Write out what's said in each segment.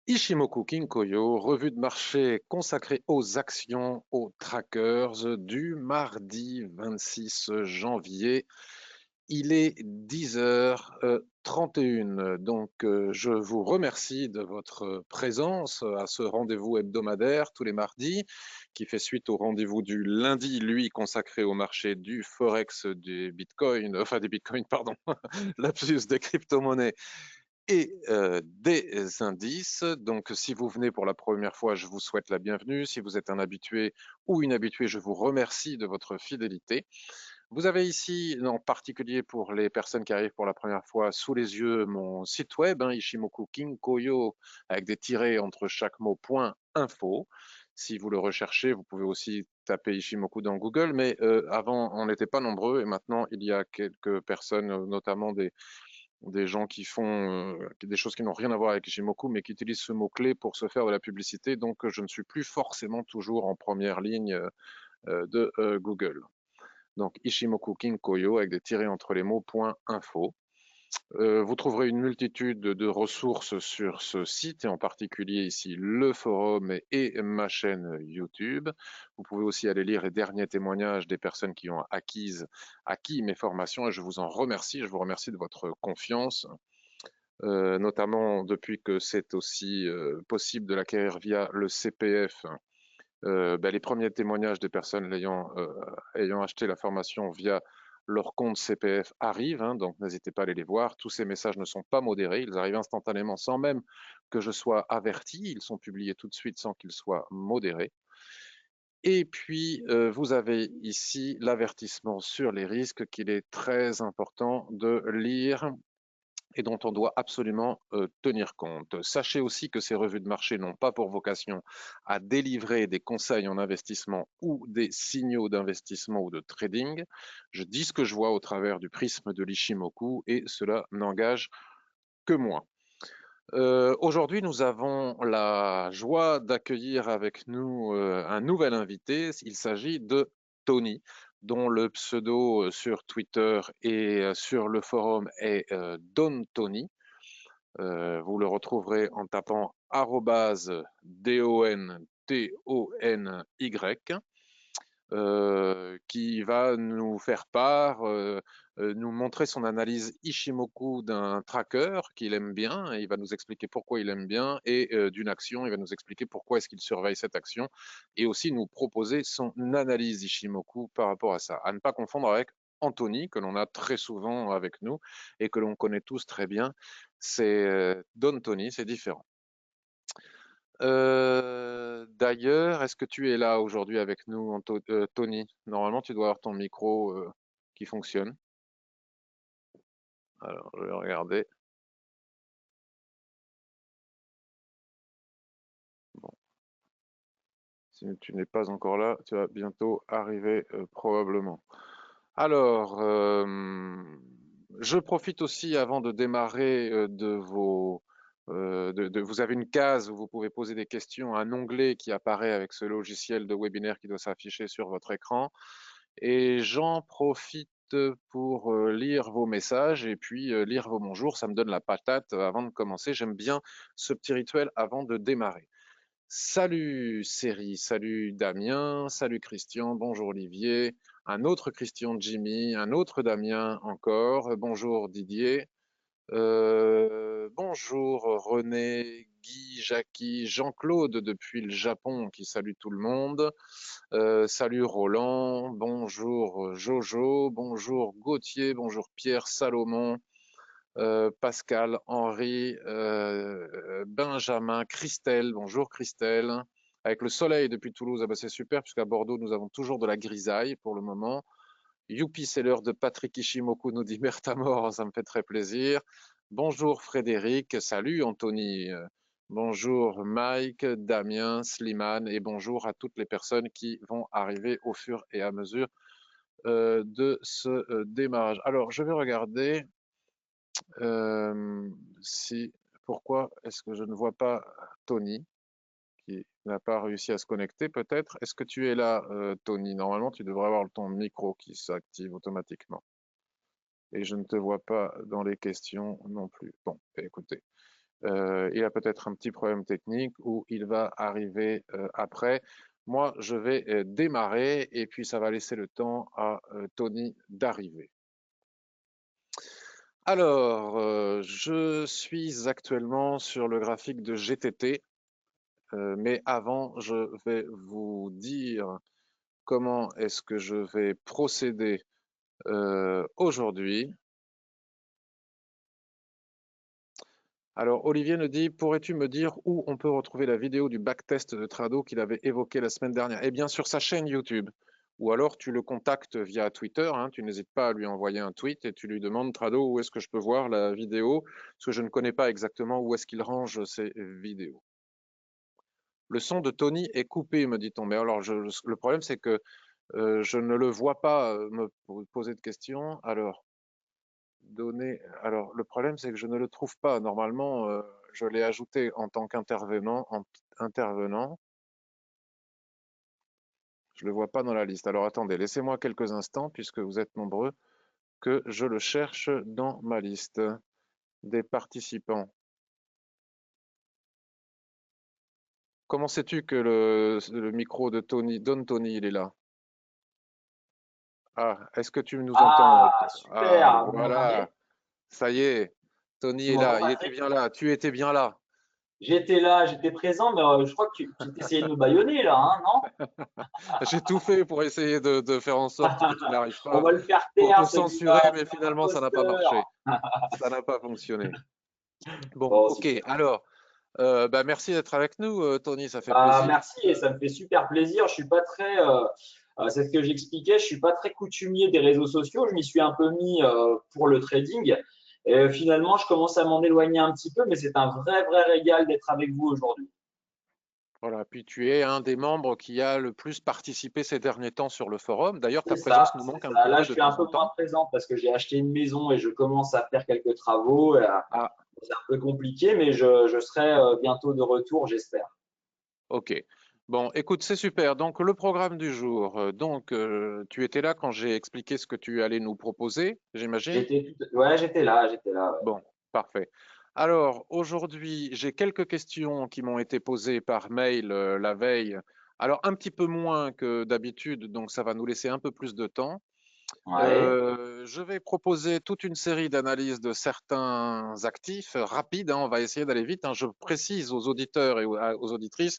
Ishimoku Kinkoyo, revue de marché consacrée aux actions, aux trackers du mardi 26 janvier. Il est 10h31. Donc, je vous remercie de votre présence à ce rendez-vous hebdomadaire tous les mardis, qui fait suite au rendez-vous du lundi, lui, consacré au marché du Forex, des Bitcoins, pardon, lapsus des crypto-monnaies et des indices. Donc, si vous venez pour la première fois, je vous souhaite la bienvenue. Si vous êtes un habitué ou une habituée, je vous remercie de votre fidélité. Vous avez ici, en particulier pour les personnes qui arrivent pour la première fois, sous les yeux mon site web, Ishimoku Kinkoyo, avec des tirets entre chaque mot, .info. Si vous le recherchez, vous pouvez aussi taper Ishimoku dans Google, mais avant, on n'était pas nombreux, et maintenant, il y a quelques personnes, notamment des gens qui font des choses qui n'ont rien à voir avec Ishimoku, mais qui utilisent ce mot-clé pour se faire de la publicité. Donc, je ne suis plus forcément toujours en première ligne de Google. Donc, Ishimoku Kinkoyo avec des tirets entre les mots .info. Vous trouverez une multitude de ressources sur ce site, et en particulier ici le forum et ma chaîne YouTube. Vous pouvez aussi aller lire les derniers témoignages des personnes qui ont acquis mes formations, et je vous en remercie. Je vous remercie de votre confiance. Notamment depuis que c'est aussi possible de l'acquérir via le CPF. Les premiers témoignages des personnes ayant acheté la formation via leur compte CPF arrivent, donc n'hésitez pas à aller les voir. Tous ces messages ne sont pas modérés, ils arrivent instantanément sans même que je sois averti, ils sont publiés tout de suite sans qu'ils soient modérés. Et puis, vous avez ici l'avertissement sur les risques qu'il est très important de lire et dont on doit absolument tenir compte. Sachez aussi que ces revues de marché n'ont pas pour vocation à délivrer des conseils en investissement ou des signaux d'investissement ou de trading. Je dis ce que je vois au travers du prisme de l'Ishimoku, et cela n'engage que moi. Aujourd'hui, nous avons la joie d'accueillir avec nous un nouvel invité. Il s'agit de Tony, dont le pseudo sur Twitter et sur le forum est Don Tony. Vous le retrouverez en tapant DONTONY, qui va nous faire part, nous montrer son analyse Ishimoku d'un tracker qu'il aime bien, et il va nous expliquer pourquoi il aime bien, et d'une action, il va nous expliquer pourquoi est-ce qu'il surveille cette action, et aussi nous proposer son analyse Ishimoku par rapport à ça. À ne pas confondre avec Anthony, que l'on a très souvent avec nous et que l'on connaît tous très bien. C'est Don Tony, c'est différent. D'ailleurs, est-ce que tu es là aujourd'hui avec nous, Tony? Normalement, tu dois avoir ton micro qui fonctionne. Alors, je vais regarder. Bon, si tu n'es pas encore là, tu vas bientôt arriver probablement. Alors, je profite aussi avant de démarrer vous avez une case où vous pouvez poser des questions, un onglet qui apparaît avec ce logiciel de webinaire qui doit s'afficher sur votre écran. Et j'en profite pour lire vos messages et puis lire vos bonjours. Ça me donne la patate avant de commencer. J'aime bien ce petit rituel avant de démarrer. Salut Série, salut Damien, salut Christian, bonjour Olivier, un autre Christian Jimmy, un autre Damien encore, bonjour Didier, bonjour René, Guy, Jackie, Jean-Claude depuis le Japon qui salue tout le monde. Salut Roland, bonjour Jojo, bonjour Gauthier, bonjour Pierre Salomon, Pascal, Henri, Benjamin, Christelle, bonjour Christelle. Avec le soleil depuis Toulouse, ah bah c'est super, puisqu'à Bordeaux, nous avons toujours de la grisaille pour le moment. Youpi, c'est l'heure de Patrick Ishimoku, nous dit Berthamor, ça me fait très plaisir. Bonjour Frédéric, salut Anthony, bonjour Mike, Damien, Slimane, et bonjour à toutes les personnes qui vont arriver au fur et à mesure de ce démarrage. Alors, je vais regarder si pourquoi est-ce que je ne vois pas Tony qui n'a pas réussi à se connecter peut-être. Est-ce que tu es là, Tony? Normalement, tu devrais avoir ton micro qui s'active automatiquement. Et je ne te vois pas dans les questions non plus. Bon, écoutez, Il a peut-être un petit problème technique ou il va arriver après. Moi, je vais démarrer et puis ça va laisser le temps à Tony d'arriver. Alors, je suis actuellement sur le graphique de GTT, mais avant, je vais vous dire comment est-ce que je vais procéder aujourd'hui. Alors, Olivier nous dit, pourrais-tu me dire où on peut retrouver la vidéo du backtest de Trado qu'il avait évoqué la semaine dernière? Eh bien, sur sa chaîne YouTube. Ou alors, tu le contactes via Twitter, hein, tu n'hésites pas à lui envoyer un tweet et tu lui demandes, Trado, où est-ce que je peux voir la vidéo? Parce que je ne connais pas exactement où est-ce qu'il range ses vidéos. Le son de Tony est coupé, me dit-on. Mais alors, le problème, c'est que je ne le vois pas me poser de questions. Alors, le problème, c'est que je ne le trouve pas. Normalement, je l'ai ajouté en tant qu'intervenant. Intervenant. Je ne le vois pas dans la liste. Alors, attendez, laissez-moi quelques instants, puisque vous êtes nombreux, que je le cherche dans ma liste des participants. Comment sais-tu que le micro de Tony, Don Tony, il est là? Ah, est-ce que tu nous entends? Ah, Ah, super. Vous voilà, m'entendez? ça y est, Tony Tu est m'entends, là. Il était Patrick? bien là. Tu étais bien là. J'étais là, j'étais présent, mais je crois que tu essayais de me bâillonner là, hein, non? J'ai tout fait pour essayer de faire en sorte que tu n'arrives On pas, va le faire pour taire, te censurer, celui-là, mais c'est un finalement, ça n'a pas marché. imposteur. Ça n'a pas fonctionné. Bon, Bon, ok. super. Alors, bah, merci d'être avec nous, Tony. Ça fait Bah, plaisir. merci et ça me fait super plaisir. Je suis pas très, c'est ce que j'expliquais, je suis pas très coutumier des réseaux sociaux. Je m'y suis un peu mis pour le trading. Et finalement, je commence à m'en éloigner un petit peu, mais c'est un vrai régal d'être avec vous aujourd'hui. Voilà. Puis tu es un des membres qui a le plus participé ces derniers temps sur le forum. D'ailleurs, ta C'est ça, présence nous c'est manque un ça. petit Là, peu je de suis un temps peu en moins temps. présent parce que j'ai acheté une maison et je commence à faire quelques travaux. Ah, C'est un peu compliqué, mais je serai bientôt de retour, j'espère. ok. Bon, écoute, c'est super. Donc, le programme du jour. Tu étais là quand j'ai expliqué ce que tu allais nous proposer, j'imagine? Ouais, j'étais là. Ouais. Bon, parfait. Alors, aujourd'hui, j'ai quelques questions qui m'ont été posées par mail la veille. Alors, un petit peu moins que d'habitude, donc ça va nous laisser un peu plus de temps. Ouais. Je vais proposer toute une série d'analyses de certains actifs rapides, hein, on va essayer d'aller vite, hein. Je précise aux auditeurs et aux auditrices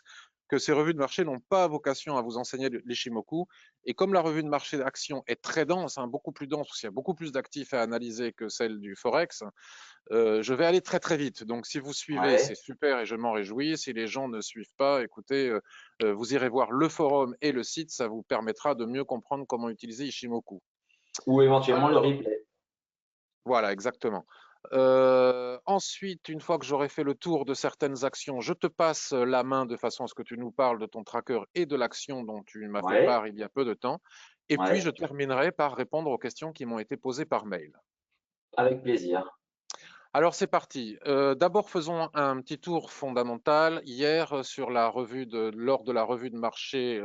que ces revues de marché n'ont pas vocation à vous enseigner l'Ishimoku. Et comme la revue de marché d'action est très dense, hein, beaucoup plus dense, parce qu'il y a beaucoup plus d'actifs à analyser que celle du Forex, je vais aller très vite. Donc si vous suivez, c'est Ouais. super et je m'en réjouis. Si les gens ne suivent pas, écoutez, vous irez voir le forum et le site, ça vous permettra de mieux comprendre comment utiliser Ishimoku. Ou éventuellement le Alors, replay. voilà, exactement. Ensuite, une fois que j'aurai fait le tour de certaines actions, je te passe la main de façon à ce que tu nous parles de ton tracker et de l'action dont tu m'as fait Ouais. part il y a peu de temps. Et puis, je Ouais. terminerai par répondre aux questions qui m'ont été posées par mail. Avec plaisir. Alors, c'est parti. D'abord, faisons un petit tour fondamental. Hier, lors de la revue de marché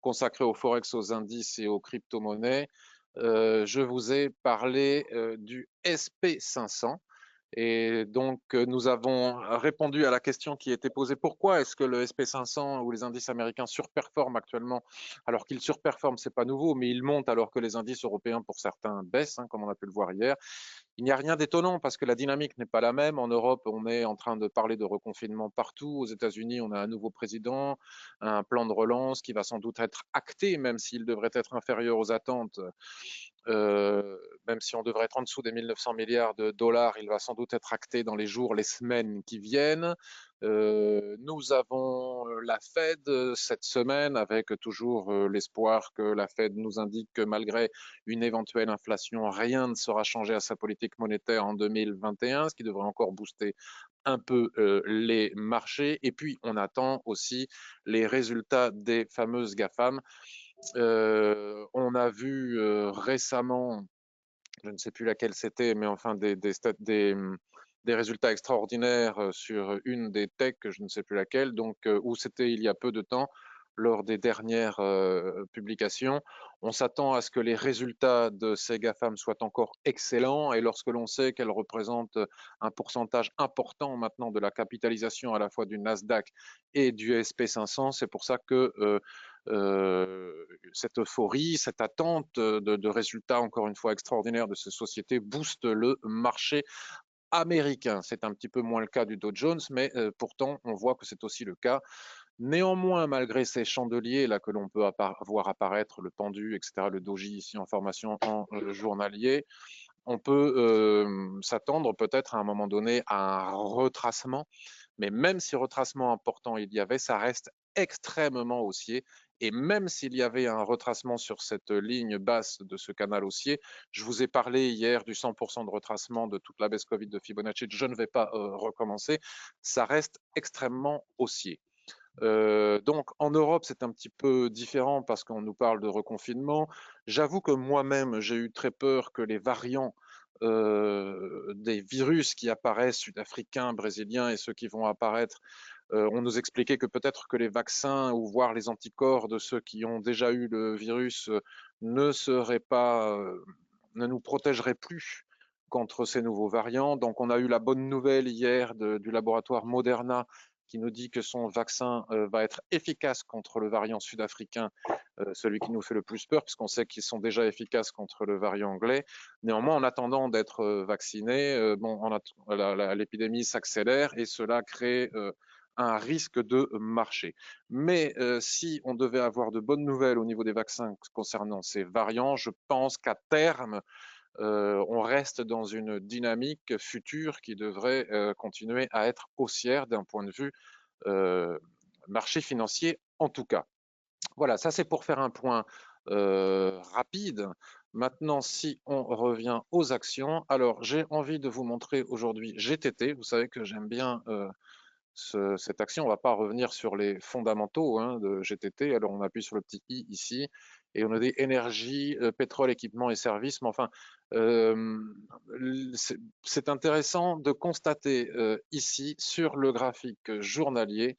consacrée au Forex, aux indices et aux crypto-monnaies, je vous ai parlé du SP500. Et donc, nous avons répondu à la question qui était posée, pourquoi est-ce que le SP500 ou les indices américains surperforment actuellement? Alors qu'ils surperforment, c'est pas nouveau, mais ils montent alors que les indices européens, pour certains, baissent, hein, comme on a pu le voir hier. Il n'y a rien d'étonnant parce que la dynamique n'est pas la même. En Europe, on est en train de parler de reconfinement partout. Aux États-Unis, on a un nouveau président, un plan de relance qui va sans doute être acté, même s'il devrait être inférieur aux attentes. Euh, Même si on devrait être en dessous des 1900 milliards de dollars, il va sans doute être acté dans les jours, les semaines qui viennent. Nous avons la Fed cette semaine avec toujours l'espoir que la Fed nous indique que malgré une éventuelle inflation, rien ne sera changé à sa politique monétaire en 2021, ce qui devrait encore booster un peu les marchés. Et puis, on attend aussi les résultats des fameuses GAFAM. On a vu récemment, je ne sais plus laquelle c'était, mais enfin des résultats extraordinaires sur une des techs, je ne sais plus laquelle, donc où c'était il y a peu de temps. lors des dernières publications. On s'attend à ce que les résultats de ces GAFAM soient encore excellents et lorsque l'on sait qu'elles représentent un pourcentage important maintenant de la capitalisation à la fois du Nasdaq et du SP500, c'est pour ça que cette euphorie, cette attente de résultats encore une fois extraordinaires de ces sociétés booste le marché américain. C'est un petit peu moins le cas du Dow Jones, mais pourtant on voit que c'est aussi le cas. Néanmoins, malgré ces chandeliers là que l'on peut voir apparaître, le pendu, etc., le doji ici en formation en journalier, on peut s'attendre peut-être à un moment donné à un retracement, mais même si retracement important il y avait, ça reste extrêmement haussier. Et même s'il y avait un retracement sur cette ligne basse de ce canal haussier, je vous ai parlé hier du 100% de retracement de toute la baisse Covid de Fibonacci, je ne vais pas recommencer, ça reste extrêmement haussier. Donc en Europe, c'est un petit peu différent parce qu'on nous parle de reconfinement. J'avoue que moi-même, j'ai eu très peur que les variants des virus qui apparaissent, sud-africains, brésiliens et ceux qui vont apparaître, on nous expliquait que peut-être que les vaccins ou voire les anticorps de ceux qui ont déjà eu le virus ne seraient pas, ne nous protégeraient plus contre ces nouveaux variants. Donc on a eu la bonne nouvelle hier du laboratoire Moderna qui nous dit que son vaccin va être efficace contre le variant sud-africain, celui qui nous fait le plus peur, puisqu'on sait qu'ils sont déjà efficaces contre le variant anglais. Néanmoins, en attendant d'être vacciné, bon, l'épidémie s'accélère et cela crée un risque de marché. Mais si on devait avoir de bonnes nouvelles au niveau des vaccins concernant ces variants, je pense qu'à terme, on reste dans une dynamique future qui devrait continuer à être haussière d'un point de vue marché financier en tout cas. Voilà, ça c'est pour faire un point rapide. Maintenant, si on revient aux actions, alors j'ai envie de vous montrer aujourd'hui GTT. Vous savez que j'aime bien cette action. On ne va pas revenir sur les fondamentaux hein, de GTT. Alors on appuie sur le petit i ici et on a des énergie, pétrole, équipement et services. Mais enfin, c'est intéressant de constater ici sur le graphique journalier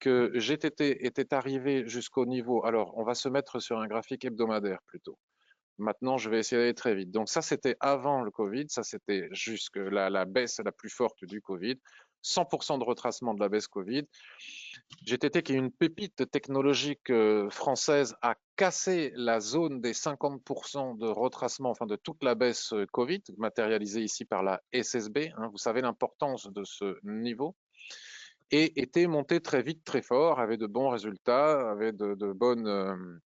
que GTT était arrivé jusqu'au niveau. Alors on va se mettre sur un graphique hebdomadaire plutôt. Maintenant, je vais essayer d'aller très vite. Donc ça, c'était avant le Covid. Ça, c'était jusque la baisse la plus forte du Covid. 100% de retracement de la baisse Covid. GTT, qui est une pépite technologique française, a cassé la zone des 50% de retracement, enfin de toute la baisse Covid, matérialisée ici par la SSB. Hein, vous savez l'importance de ce niveau. Et était monté très vite, très fort, avait de bons résultats, avait de bonnes...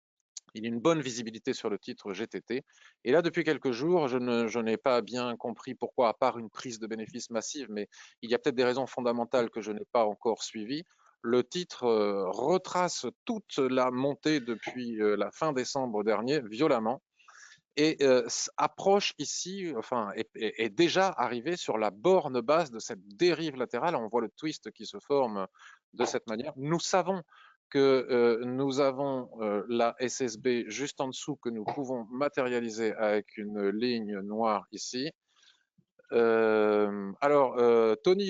il y a une bonne visibilité sur le titre GTT. Et là, depuis quelques jours, je n'ai pas bien compris pourquoi, à part une prise de bénéfices massive, mais il y a peut-être des raisons fondamentales que je n'ai pas encore suivies. Le titre retrace toute la montée depuis la fin décembre dernier, violemment, et approche ici, enfin, est déjà arrivé sur la borne basse de cette dérive latérale. On voit le twist qui se forme de cette manière. Nous savons que nous avons la SSB juste en dessous que nous pouvons matérialiser avec une ligne noire ici. Tony,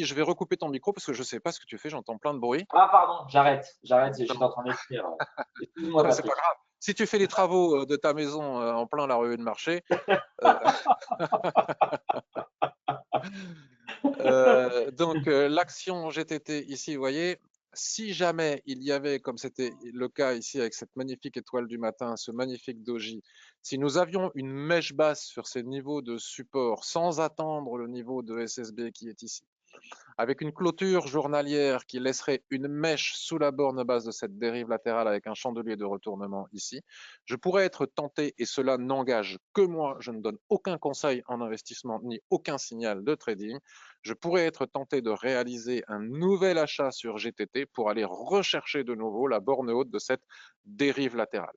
je vais recouper ton micro parce que je ne sais pas ce que tu fais, j'entends plein de bruit. Ah, pardon, j'arrête, j'étais en train d'écrire. Excuse-moi, Non, mais c'est pas Patrick. grave. Si tu fais les travaux de ta maison en plein la revue de marché, euh, l'action GTT ici, vous voyez, si jamais il y avait, comme c'était le cas ici avec cette magnifique étoile du matin, ce magnifique doji, si nous avions une mèche basse sur ces niveaux de support sans attendre le niveau de SSB qui est ici, avec une clôture journalière qui laisserait une mèche sous la borne basse de cette dérive latérale avec un chandelier de retournement ici, je pourrais être tenté, et cela n'engage que moi, je ne donne aucun conseil en investissement ni aucun signal de trading, je pourrais être tenté de réaliser un nouvel achat sur GTT pour aller rechercher de nouveau la borne haute de cette dérive latérale.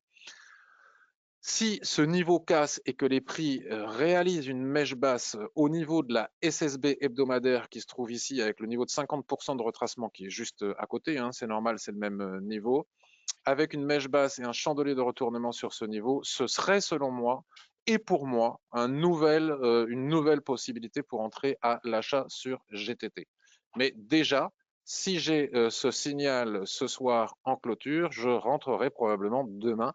Si ce niveau casse et que les prix réalisent une mèche basse au niveau de la SSB hebdomadaire qui se trouve ici avec le niveau de 50% de retracement qui est juste à côté, hein, c'est normal, c'est le même niveau, avec une mèche basse et un chandelier de retournement sur ce niveau, ce serait selon moi et pour moi une nouvelle possibilité pour entrer à l'achat sur GTT. Mais déjà, Si j'ai ce signal ce soir en clôture, je rentrerai probablement demain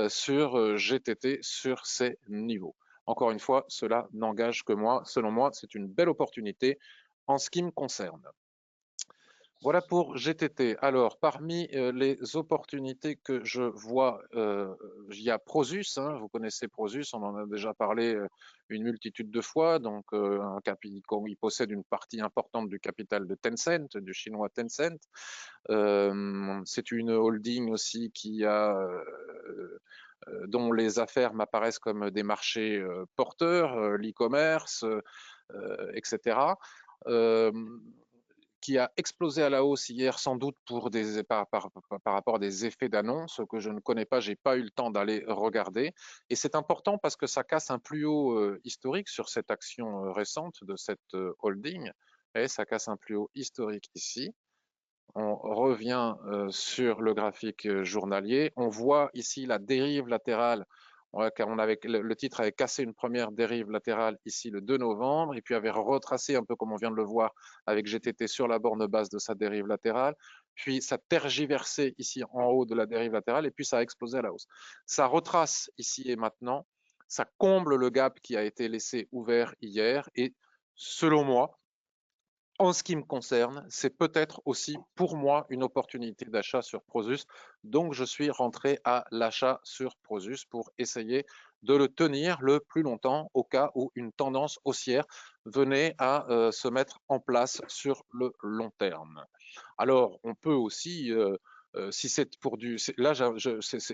sur GTT sur ces niveaux. Encore une fois, cela n'engage que moi. Selon moi, c'est une belle opportunité en ce qui me concerne. Voilà pour GTT. Alors, parmi les opportunités que je vois, il y a Prosus. Hein, vous connaissez Prosus, on en a déjà parlé une multitude de fois. Donc, il possède une partie importante du capital de Tencent, du chinois Tencent. C'est une holding aussi dont les affaires m'apparaissent comme des marchés porteurs, l'e-commerce, etc. Euh, qui a explosé à la hausse hier, sans doute par rapport à des effets d'annonce que je ne connais pas, j'ai pas eu le temps d'aller regarder. Et c'est important parce que ça casse un plus haut historique sur cette action récente de cette holding. Et ça casse un plus haut historique ici. On revient sur le graphique journalier. On voit ici la dérive latérale, car le titre avait cassé une première dérive latérale ici le 2 novembre, et puis avait retracé un peu comme on vient de le voir avec GTT sur la borne basse de sa dérive latérale, puis ça tergiversé ici en haut de la dérive latérale, et puis ça a explosé à la hausse. Ça retrace ici et maintenant, ça comble le gap qui a été laissé ouvert hier, et selon moi, en ce qui me concerne, c'est peut-être aussi pour moi une opportunité d'achat sur Prosus. Donc, je suis rentré à l'achat sur Prosus pour essayer de le tenir le plus longtemps au cas où une tendance haussière venait à se mettre en place sur le long terme. Alors, on peut aussi, si c'est pour du... Là,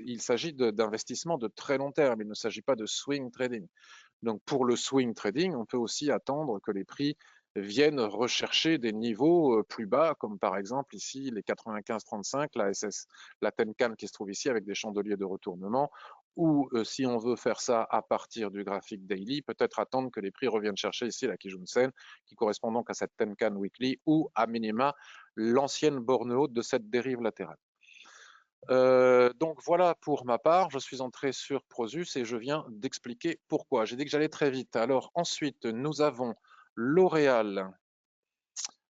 il s'agit d'investissement de très long terme, il ne s'agit pas de swing trading. Donc pour le swing trading, on peut aussi attendre que les prix viennent rechercher des niveaux plus bas, comme par exemple ici les 95,35, la SS, la Tenkan qui se trouve ici avec des chandeliers de retournement, ou si on veut faire ça à partir du graphique daily, peut-être attendre que les prix reviennent chercher ici la Kijun Sen, qui correspond donc à cette Tenkan weekly, ou à minima l'ancienne borne haute de cette dérive latérale. Donc voilà pour ma part, je suis entré sur Prosus et je viens d'expliquer pourquoi. J'ai dit que j'allais très vite. Alors ensuite, nous avons L'Oréal.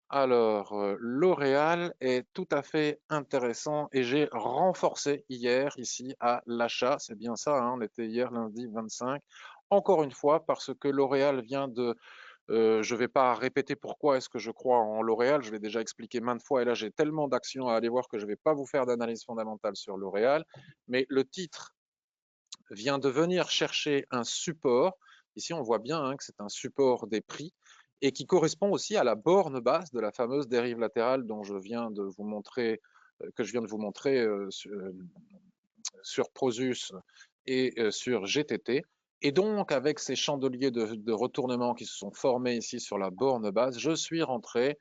Alors, L'Oréal est tout à fait intéressant et j'ai renforcé hier ici à l'achat. C'est bien ça, hein, on était hier lundi 25. Encore une fois, parce que L'Oréal vient de je ne vais pas répéter pourquoi est-ce que je crois en L'Oréal, je l'ai déjà expliqué maintes fois et là j'ai tellement d'actions à aller voir que je ne vais pas vous faire d'analyse fondamentale sur L'Oréal, mais le titre vient de venir chercher un support, ici on voit bien hein, que c'est un support des prix, et qui correspond aussi à la borne basse de la fameuse dérive latérale dont je viens de vous montrer, que je viens de vous montrer sur Prosus et sur GTT. Et donc, avec ces chandeliers de retournement qui se sont formés ici sur la borne basse, je suis rentré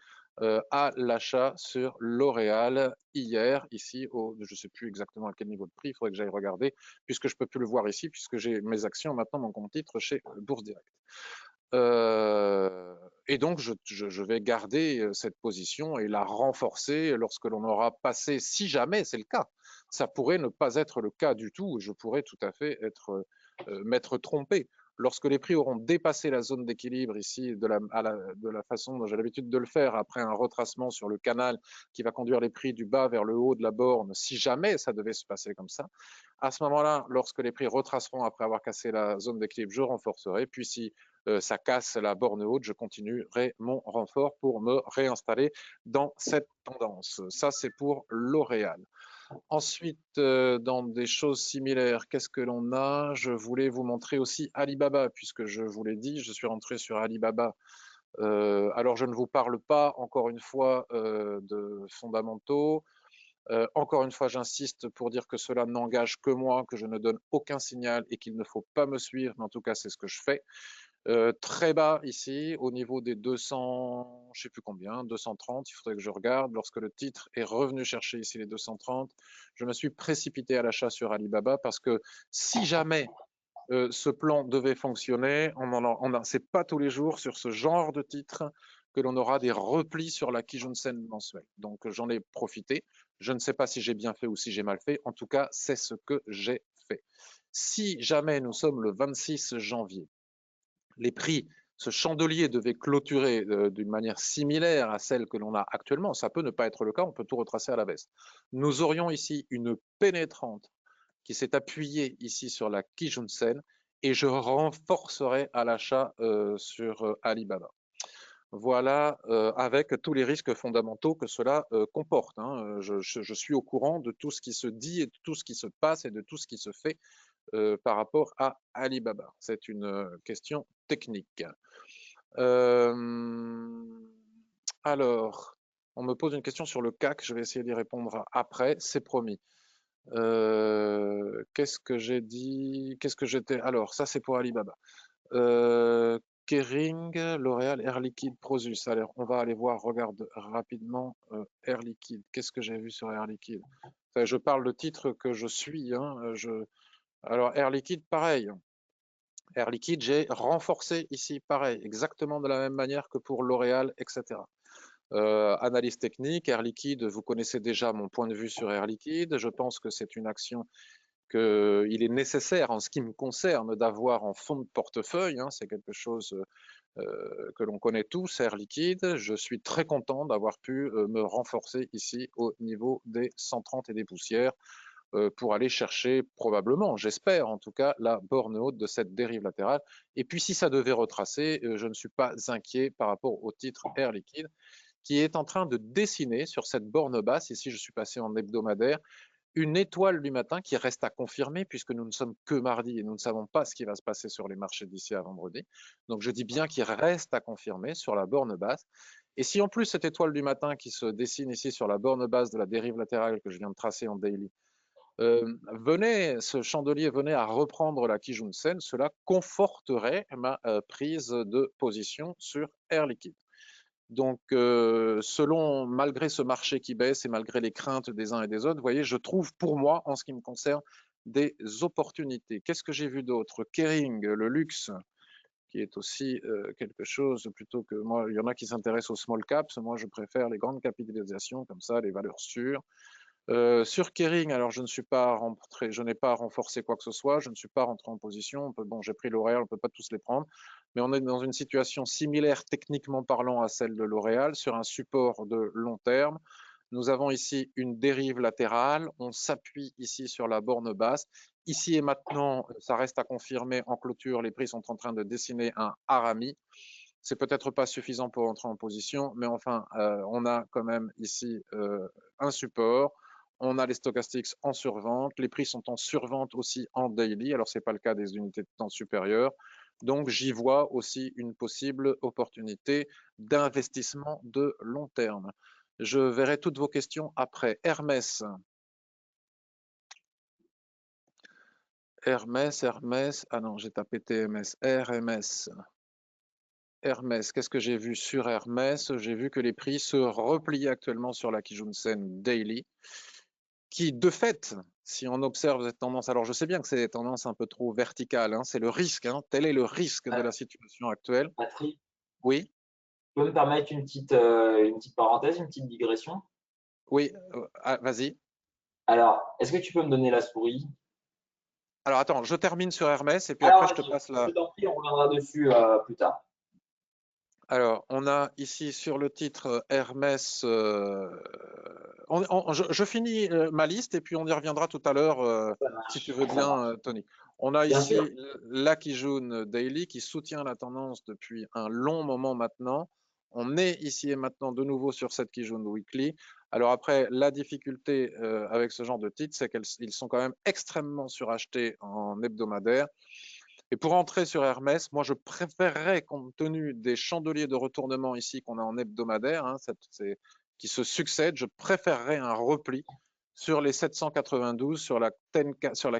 à l'achat sur L'Oréal hier, ici, je ne sais plus exactement à quel niveau de prix, il faudrait que j'aille regarder, puisque je ne peux plus le voir ici, puisque j'ai mes actions maintenant, mon compte titre chez Bourse Direct. Et donc, je vais garder cette position et la renforcer lorsque l'on aura passé, si jamais c'est le cas. Ça pourrait ne pas être le cas du tout, je pourrais tout à fait m'être trompé. Lorsque les prix auront dépassé la zone d'équilibre ici de la façon dont j'ai l'habitude de le faire après un retracement sur le canal qui va conduire les prix du bas vers le haut de la borne, si jamais ça devait se passer comme ça, à ce moment-là, lorsque les prix retraceront après avoir cassé la zone d'équilibre, je renforcerai. Puis si ça casse la borne haute, je continuerai mon renfort pour me réinstaller dans cette tendance. Ça, c'est pour L'Oréal. Ensuite, dans des choses similaires, qu'est-ce que l'on a? Je voulais vous montrer aussi Alibaba, puisque je vous l'ai dit, je suis rentré sur Alibaba. Alors, je ne vous parle pas, encore une fois, de fondamentaux. Encore une fois, j'insiste pour dire que cela n'engage que moi, que je ne donne aucun signal et qu'il ne faut pas me suivre, mais en tout cas, c'est ce que je fais. Très bas ici, au niveau des 200, je ne sais plus combien, 230, il faudrait que je regarde. Lorsque le titre est revenu chercher ici les 230, je me suis précipité à l'achat sur Alibaba parce que si jamais ce plan devait fonctionner, c'est pas tous les jours sur ce genre de titre que l'on aura des replis sur la Kijun Sen mensuelle. Donc j'en ai profité. Je ne sais pas si j'ai bien fait ou si j'ai mal fait. En tout cas, c'est ce que j'ai fait. Si jamais nous sommes le 26 janvier, les prix ce chandelier devait clôturer d'une manière similaire à celle que l'on a actuellement, ça peut ne pas être le cas, on peut tout retracer à la baisse. Nous aurions ici une pénétrante qui s'est appuyée ici sur la Kijun-sen et je renforcerai à l'achat sur Alibaba. Voilà, avec tous les risques fondamentaux que cela comporte. Hein. Je suis au courant de tout ce qui se dit et de tout ce qui se passe et de tout ce qui se fait par rapport à Alibaba. C'est une question technique. Alors, on me pose une question sur le CAC, je vais essayer d'y répondre après, c'est promis. Qu'est-ce que j'ai dit? Qu'est-ce que j'étais? Alors, ça c'est pour Alibaba. Kering, L'Oréal, Air Liquide, Prosus. Alors, on va aller voir, regarde rapidement Air Liquide. Qu'est-ce que j'ai vu sur Air Liquide? Enfin, je parle de titres que je suis. Hein, Alors, Air Liquide, pareil. Air Liquide, j'ai renforcé ici, pareil, exactement de la même manière que pour L'Oréal, etc. Analyse technique, Air Liquide, vous connaissez déjà mon point de vue sur Air Liquide. Je pense que c'est une action qu'il est nécessaire, en ce qui me concerne, d'avoir en fond de portefeuille. Hein, c'est quelque chose que l'on connaît tous, Air Liquide. Je suis très content d'avoir pu me renforcer ici au niveau des 130 et des poussières pour aller chercher probablement, j'espère en tout cas, la borne haute de cette dérive latérale. Et puis si ça devait retracer, je ne suis pas inquiet par rapport au titre Air Liquide qui est en train de dessiner sur cette borne basse, ici je suis passé en hebdomadaire, une étoile du matin qui reste à confirmer puisque nous ne sommes que mardi et nous ne savons pas ce qui va se passer sur les marchés d'ici à vendredi. Donc je dis bien qu'il reste à confirmer sur la borne basse. Et si en plus cette étoile du matin qui se dessine ici sur la borne basse de la dérive latérale que je viens de tracer en daily, ce chandelier venait à reprendre la Kijun-sen, cela conforterait ma prise de position sur Air Liquide. Donc, malgré ce marché qui baisse et malgré les craintes des uns et des autres, vous voyez, je trouve pour moi, en ce qui me concerne, des opportunités. Qu'est-ce que j'ai vu d'autre? Kering, le luxe, qui est aussi quelque chose plutôt que moi, il y en a qui s'intéressent aux small caps, moi je préfère les grandes capitalisations, comme ça, les valeurs sûres. Sur Kering, alors je n'ai pas renforcé quoi que ce soit, je ne suis pas rentré en position. Bon, j'ai pris L'Oréal, on ne peut pas tous les prendre, mais on est dans une situation similaire techniquement parlant à celle de L'Oréal sur un support de long terme. Nous avons ici une dérive latérale, on s'appuie ici sur la borne basse. Ici et maintenant, ça reste à confirmer en clôture, les prix sont en train de dessiner un harami. C'est peut-être pas suffisant pour entrer en position, mais enfin, on a quand même ici un support. On a les stochastiques en survente, les prix sont en survente aussi en daily, alors ce n'est pas le cas des unités de temps supérieures. Donc j'y vois aussi une possible opportunité d'investissement de long terme. Je verrai toutes vos questions après. Hermès. Hermès. Ah non, j'ai tapé TMS. RMS. Hermès, qu'est-ce que j'ai vu sur Hermès? J'ai vu que les prix se replient actuellement sur la Kijun-sen Daily, qui de fait, si on observe cette tendance, alors je sais bien que c'est des tendances un peu trop verticales, hein, c'est le risque, hein, tel est le risque de la situation actuelle. Patrick, Oui, tu peux me permettre une petite parenthèse, une petite digression? oui, vas-y. Alors, est-ce que tu peux me donner la souris? Alors attends, je termine sur Hermès et puis Alors, après je te vas-y, passe je la. t'en prie, on reviendra dessus plus tard. Alors, on a ici sur le titre Hermès. Je finis ma liste et puis on y reviendra tout à l'heure Ça si tu marche, veux ça bien, marche. Tony. On a Bien sûr. ici la Kijun Daily qui soutient la tendance depuis un long moment maintenant. On est ici et maintenant de nouveau sur cette Kijun Weekly. Alors après, la difficulté avec ce genre de titres, c'est qu'ils sont quand même extrêmement surachetés en hebdomadaire. Et pour entrer sur Hermès, moi je préférerais, compte tenu des chandeliers de retournement ici qu'on a en hebdomadaire, hein, qui se succèdent, je préférerais un repli sur les 792, sur la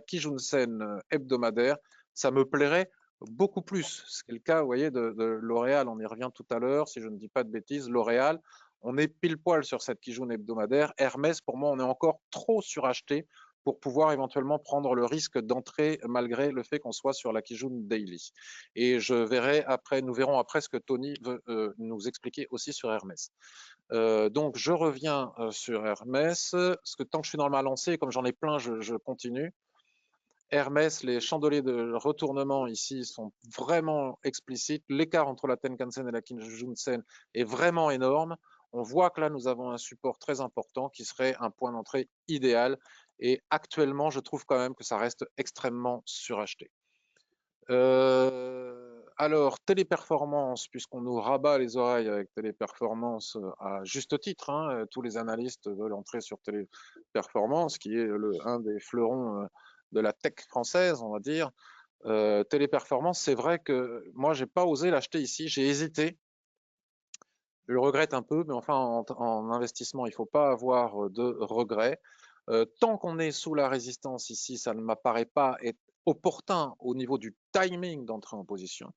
Kijun-sen hebdomadaire. Ça me plairait beaucoup plus. C'est le cas, vous voyez, de L'Oréal, on y revient tout à l'heure, si je ne dis pas de bêtises. L'Oréal, on est pile poil sur cette Kijun hebdomadaire. Hermès, pour moi, on est encore trop suracheté pour pouvoir éventuellement prendre le risque d'entrer malgré le fait qu'on soit sur la Kijun Daily. Et nous verrons après ce que Tony veut nous expliquer aussi sur Hermès. Donc je reviens sur Hermès, parce que tant que je suis dans le mal lancé, comme j'en ai plein, je continue. Hermès, les chandeliers de retournement ici sont vraiment explicites. L'écart entre la Tenkan-sen et la Kijun-sen est vraiment énorme. On voit que là, nous avons un support très important qui serait un point d'entrée idéal. Et actuellement, je trouve quand même que ça reste extrêmement suracheté. Alors, téléperformance, puisqu'on nous rabat les oreilles avec téléperformance à juste titre, hein, tous les analystes veulent entrer sur téléperformance, qui est un des fleurons de la tech française, on va dire. Téléperformance, c'est vrai que moi, j'ai pas osé l'acheter ici, j'ai hésité. Je le regrette un peu, mais enfin, en investissement, il ne faut pas avoir de regrets. Tant qu'on est sous la résistance ici, ça ne m'apparaît pas être opportun au niveau du timing d'entrer en position.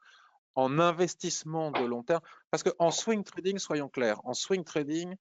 En investissement de long terme, parce qu'en swing trading, soyons clairs, en swing trading,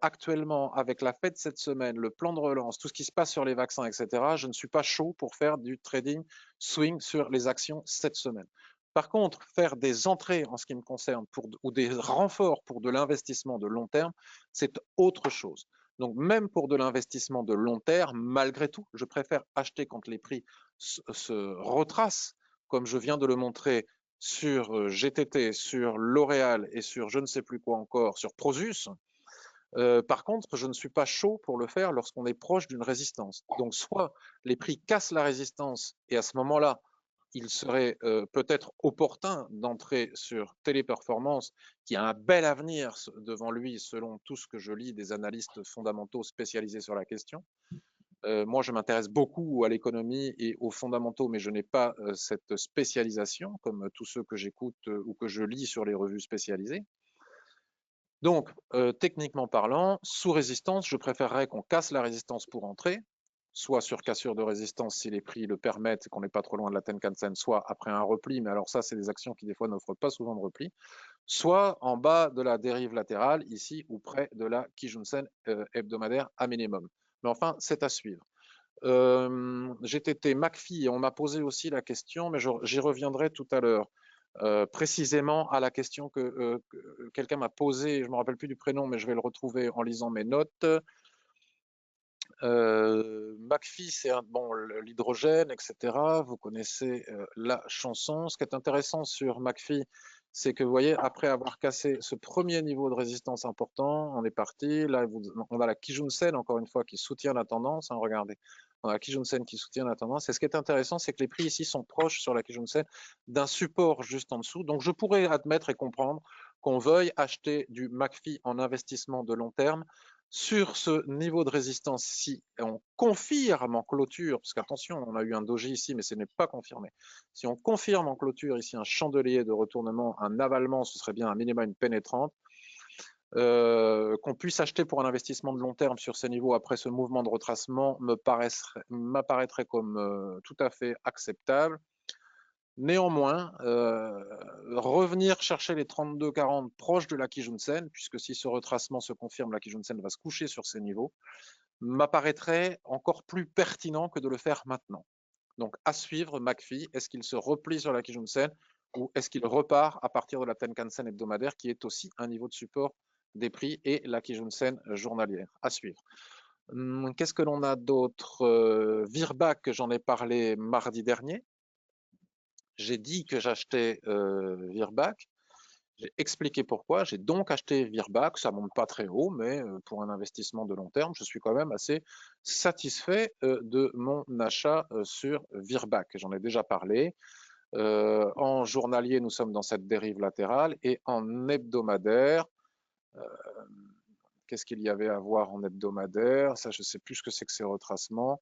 actuellement, avec la Fed cette semaine, le plan de relance, tout ce qui se passe sur les vaccins, etc., je ne suis pas chaud pour faire du trading swing sur les actions cette semaine. Par contre, faire des entrées en ce qui me concerne ou des renforts pour de l'investissement de long terme, c'est autre chose. Donc, même pour de l'investissement de long terme, malgré tout, je préfère acheter quand les prix se retracent, comme je viens de le montrer sur GTT, sur L'Oréal et sur je ne sais plus quoi encore, sur Prosus. Par contre, je ne suis pas chaud pour le faire lorsqu'on est proche d'une résistance. Donc, soit les prix cassent la résistance et à ce moment-là, il serait peut-être opportun d'entrer sur Téléperformance, qui a un bel avenir devant lui, selon tout ce que je lis des analystes fondamentaux spécialisés sur la question. Moi, je m'intéresse beaucoup à l'économie et aux fondamentaux, mais je n'ai pas cette spécialisation comme tous ceux que j'écoute ou que je lis sur les revues spécialisées. Donc, techniquement parlant, sous résistance, je préférerais qu'on casse la résistance pour entrer, soit sur cassure de résistance si les prix le permettent et qu'on n'est pas trop loin de la Tenkan-sen, soit après un repli, mais alors ça, c'est des actions qui des fois n'offrent pas souvent de repli, soit en bas de la dérive latérale, ici, ou près de la Kijun-sen hebdomadaire à minimum. Mais enfin, c'est à suivre. GTT McPhee, on m'a posé aussi la question, mais j'y reviendrai tout à l'heure. Précisément à la question que quelqu'un m'a posée, je ne me rappelle plus du prénom, mais je vais le retrouver en lisant mes notes. McPhee, c'est bon, l'hydrogène, etc. Vous connaissez la chanson. Ce qui est intéressant sur McPhee, c'est que vous voyez, après avoir cassé ce premier niveau de résistance important, on est parti. Là, on a la Kijun-sen, encore une fois, qui soutient la tendance. Hein, regardez, on a la Kijun-sen qui soutient la tendance. Et ce qui est intéressant, c'est que les prix ici sont proches sur la Kijun-sen d'un support juste en dessous. Donc, je pourrais admettre et comprendre qu'on veuille acheter du McPhee en investissement de long terme sur ce niveau de résistance. Si on confirme en clôture, parce qu'attention, on a eu un doji ici, mais ce n'est pas confirmé. Si on confirme en clôture ici un chandelier de retournement, un avalement, ce serait bien un minimum une pénétrante, qu'on puisse acheter pour un investissement de long terme sur ces niveaux après ce mouvement de retracement m'apparaîtrait comme tout à fait acceptable. Néanmoins, revenir chercher les 32,40 proches de la Kijun-sen, puisque si ce retracement se confirme, la Kijun-sen va se coucher sur ces niveaux, m'apparaîtrait encore plus pertinent que de le faire maintenant. Donc à suivre, McPhee, est-ce qu'il se replie sur la Kijun-sen ou est-ce qu'il repart à partir de la Tenkan-sen hebdomadaire qui est aussi un niveau de support des prix et la Kijun-sen journalière? À suivre. Qu'est-ce que l'on a d'autre? Virbac, j'en ai parlé mardi dernier. J'ai dit que j'achetais Virbac. J'ai expliqué pourquoi. J'ai donc acheté Virbac. Ça ne monte pas très haut, mais pour un investissement de long terme, je suis quand même assez satisfait de mon achat sur Virbac. J'en ai déjà parlé. En journalier, nous sommes dans cette dérive latérale et en hebdomadaire, qu'est-ce qu'il y avait à voir en hebdomadaire? Ça, je ne sais plus ce que c'est que ces retracements.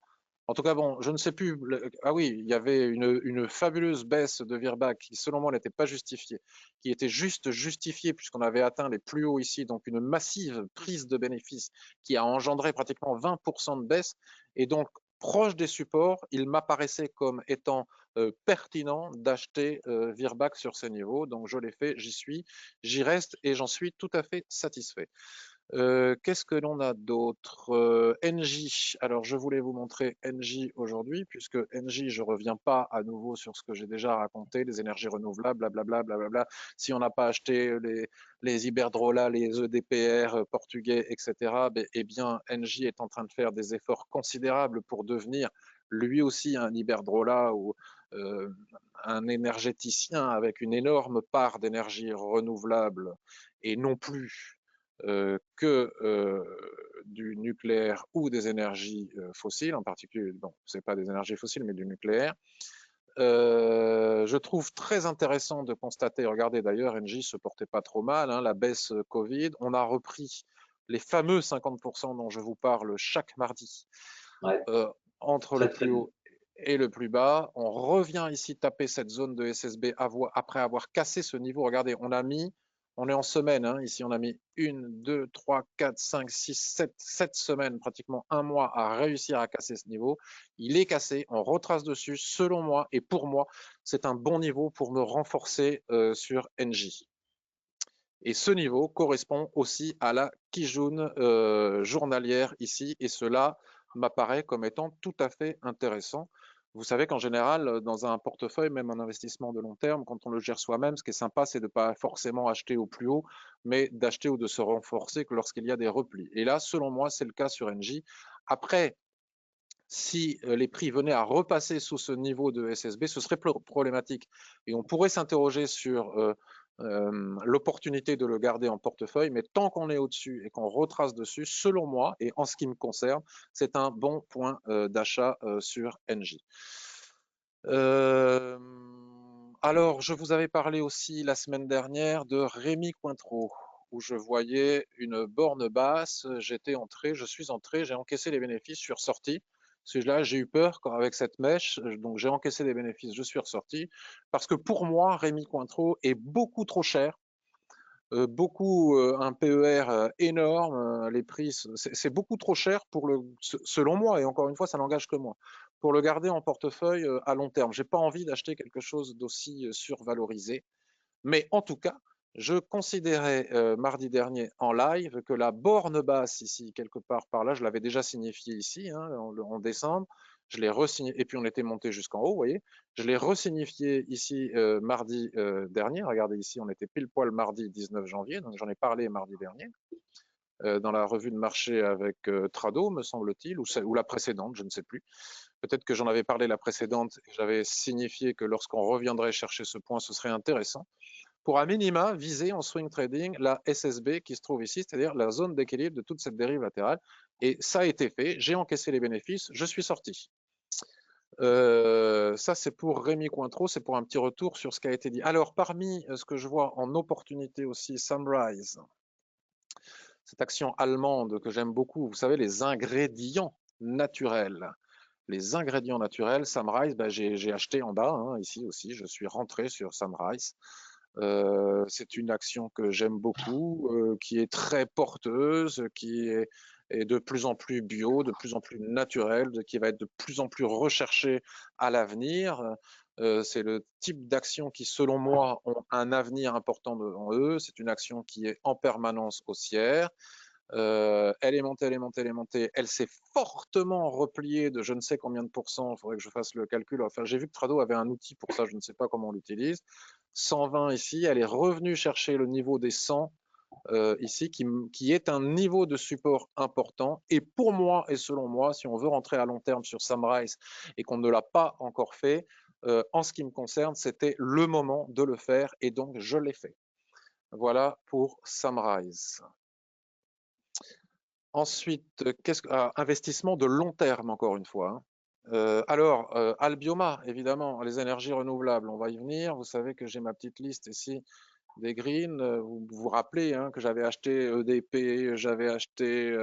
En tout cas, bon, je ne sais plus. Ah oui, il y avait une fabuleuse baisse de Virbac qui, selon moi, n'était pas justifiée, qui était juste justifiée puisqu'on avait atteint les plus hauts ici, donc une massive prise de bénéfices qui a engendré pratiquement 20% de baisse. Et donc, proche des supports, il m'apparaissait comme étant pertinent d'acheter Virbac sur ces niveaux. Donc, je l'ai fait, j'y suis, j'y reste et j'en suis tout à fait satisfait. Qu'est-ce que l'on a d'autre? NJ. Alors, je voulais vous montrer NJ aujourd'hui, puisque NJ, je ne reviens pas à nouveau sur ce que j'ai déjà raconté, les énergies renouvelables, blablabla, blablabla. Si on n'a pas acheté les Iberdrola, les EDPR portugais, etc., eh bien, NJ est en train de faire des efforts considérables pour devenir lui aussi un Iberdrola ou un énergéticien avec une énorme part d'énergie renouvelable et non plus que du nucléaire ou des énergies fossiles, en particulier, bon, c'est pas des énergies fossiles, mais du nucléaire. Je trouve très intéressant de constater, regardez d'ailleurs, Engie se portait pas trop mal, hein, la baisse Covid, on a repris les fameux 50% dont je vous parle chaque mardi, Ouais, euh, entre le très très plus bien. haut et le plus bas. On revient ici taper cette zone de SSB après avoir cassé ce niveau. Regardez, on est en semaine, hein, ici on a mis 7 semaines, pratiquement un mois à réussir à casser ce niveau. Il est cassé, on retrace dessus, selon moi et pour moi, c'est un bon niveau pour me renforcer sur NJ. Et ce niveau correspond aussi à la Kijun journalière ici, et cela m'apparaît comme étant tout à fait intéressant. Vous savez qu'en général, dans un portefeuille, même un investissement de long terme, quand on le gère soi-même, ce qui est sympa, c'est de ne pas forcément acheter au plus haut, mais d'acheter ou de se renforcer que lorsqu'il y a des replis. Et là, selon moi, c'est le cas sur NJ. Après, si les prix venaient à repasser sous ce niveau de SSB, ce serait problématique. Et on pourrait s'interroger sur l'opportunité de le garder en portefeuille, mais tant qu'on est au-dessus et qu'on retrace dessus, selon moi, et en ce qui me concerne, c'est un bon point d'achat sur Engie. Alors, je vous avais parlé aussi la semaine dernière de Rémi Cointreau, où je voyais une borne basse, je suis entré, j'ai encaissé les bénéfices, je suis ressorti. Celui-là, j'ai eu peur avec cette mèche, donc j'ai encaissé des bénéfices, je suis ressorti, parce que pour moi, Rémi Cointreau est beaucoup trop cher, un PER énorme, les prix, c'est beaucoup trop cher selon moi, et encore une fois, ça n'engage que moi, pour le garder en portefeuille à long terme. J'ai pas envie d'acheter quelque chose d'aussi survalorisé. Mais en tout cas, je considérais mardi dernier en live que la borne basse ici, quelque part par là, je l'avais déjà signifié ici, hein, en décembre, je l'ai resignifié, et puis on était monté jusqu'en haut, vous voyez, je l'ai resignifié ici mardi dernier, regardez ici, on était pile poil mardi 19 janvier, donc j'en ai parlé mardi dernier, dans la revue de marché avec Trado, me semble-t-il, ou la précédente, je ne sais plus. Peut-être que j'en avais parlé la précédente, et j'avais signifié que lorsqu'on reviendrait chercher ce point, ce serait intéressant pour à minima viser en swing trading la SSB qui se trouve ici, c'est-à-dire la zone d'équilibre de toute cette dérive latérale. Et ça a été fait, j'ai encaissé les bénéfices, je suis sorti. Ça, c'est pour Rémi Cointreau, c'est pour un petit retour sur ce qui a été dit. Alors, parmi ce que je vois en opportunité aussi, Sunrise, cette action allemande que j'aime beaucoup, vous savez, les ingrédients naturels. Les ingrédients naturels, Sunrise, ben, j'ai acheté en bas, hein, ici aussi, je suis rentré sur Sunrise. C'est une action que j'aime beaucoup, qui est très porteuse, est de plus en plus bio, de plus en plus naturelle, qui va être de plus en plus recherchée à l'avenir. C'est le type d'action qui, selon moi, ont un avenir important devant eux. C'est une action qui est en permanence haussière. Elle est montée, elle est montée, elle est montée. Elle s'est fortement repliée de je ne sais combien de pourcents. Il faudrait que je fasse le calcul. Enfin, j'ai vu que Trado avait un outil pour ça. Je ne sais pas comment on l'utilise. 120 ici. Elle est revenue chercher le niveau des 100 ici, qui est un niveau de support important. Et pour moi, et selon moi, si on veut rentrer à long terme sur Sunrise et qu'on ne l'a pas encore fait, en ce qui me concerne, c'était le moment de le faire. Et donc, je l'ai fait. Voilà pour Sunrise. Ensuite, investissement de long terme, encore une fois, hein. Alors, Albioma, évidemment, les énergies renouvelables, on va y venir. Vous savez que j'ai ma petite liste ici des greens. Vous vous rappelez hein, que j'avais acheté EDP, j'avais acheté,